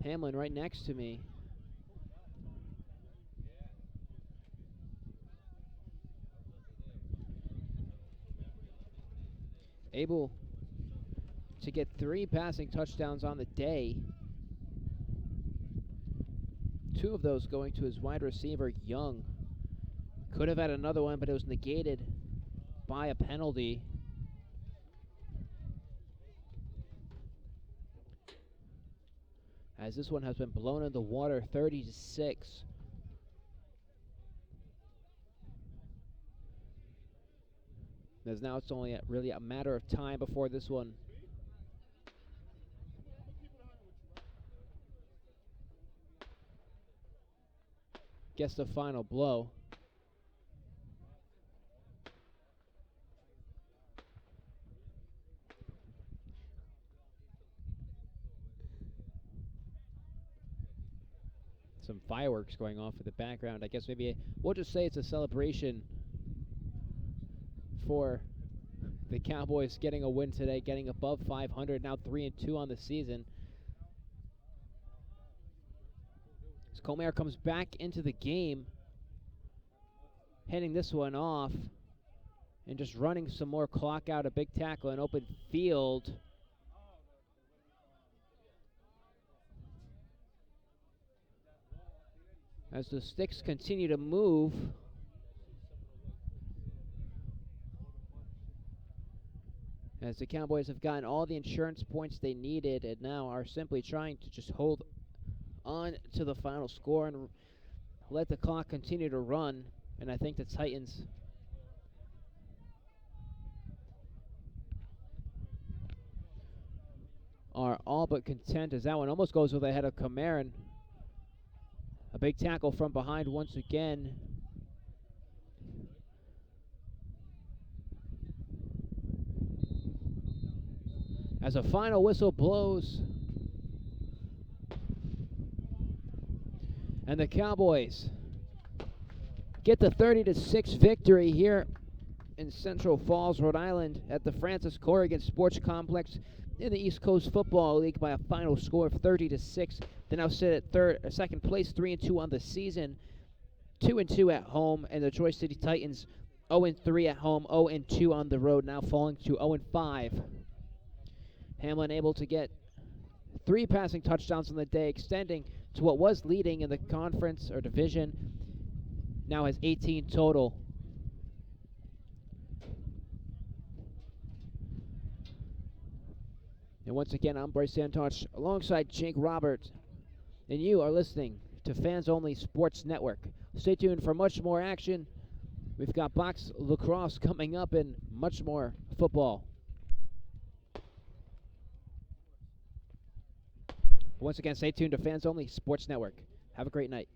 Speaker 1: Hamlin right next to me. able to get 3 passing touchdowns on the day. 2 of those going to his wide receiver, Young. Could have had another one, but it was negated by a penalty. As this one has been blown in the water, 30-6. As now it's only really a matter of time before this one gets the final blow. Some fireworks going off in the background. I guess maybe we'll just say it's a celebration for the Cowboys getting a win today, getting above 500, now 3-2 on the season. As Comair comes back into the game, heading this one off and just running some more clock out, a big tackle in open field. As the sticks continue to move, as the Cowboys have gotten all the insurance points they needed and now are simply trying to just hold on to the final score and let the clock continue to run. And I think the Titans are all but content, as that one almost goes with the head of Cameron. A big tackle from behind once again. As a final whistle blows, and the Cowboys get the 30-6 victory here in Central Falls, Rhode Island at the Francis Corrigan Sports Complex in the East Coast Football League by a final score of 30-6. They now sit at second place, 3-2 on the season, 2-2 at home, and the Troy City Titans 0-3 at home, 0-2 on the road, now falling to 0-5. Hamlin able to get 3 passing touchdowns on the day, extending to what was leading in the conference or division. Now has 18 total. And once again, I'm Bryce Santosh alongside Jake Roberts, and you are listening to Fans Only Sports Network. Stay tuned for much more action. We've got box lacrosse coming up and much more football. Once again, stay tuned to Fans Only Sports Network. Have a great night.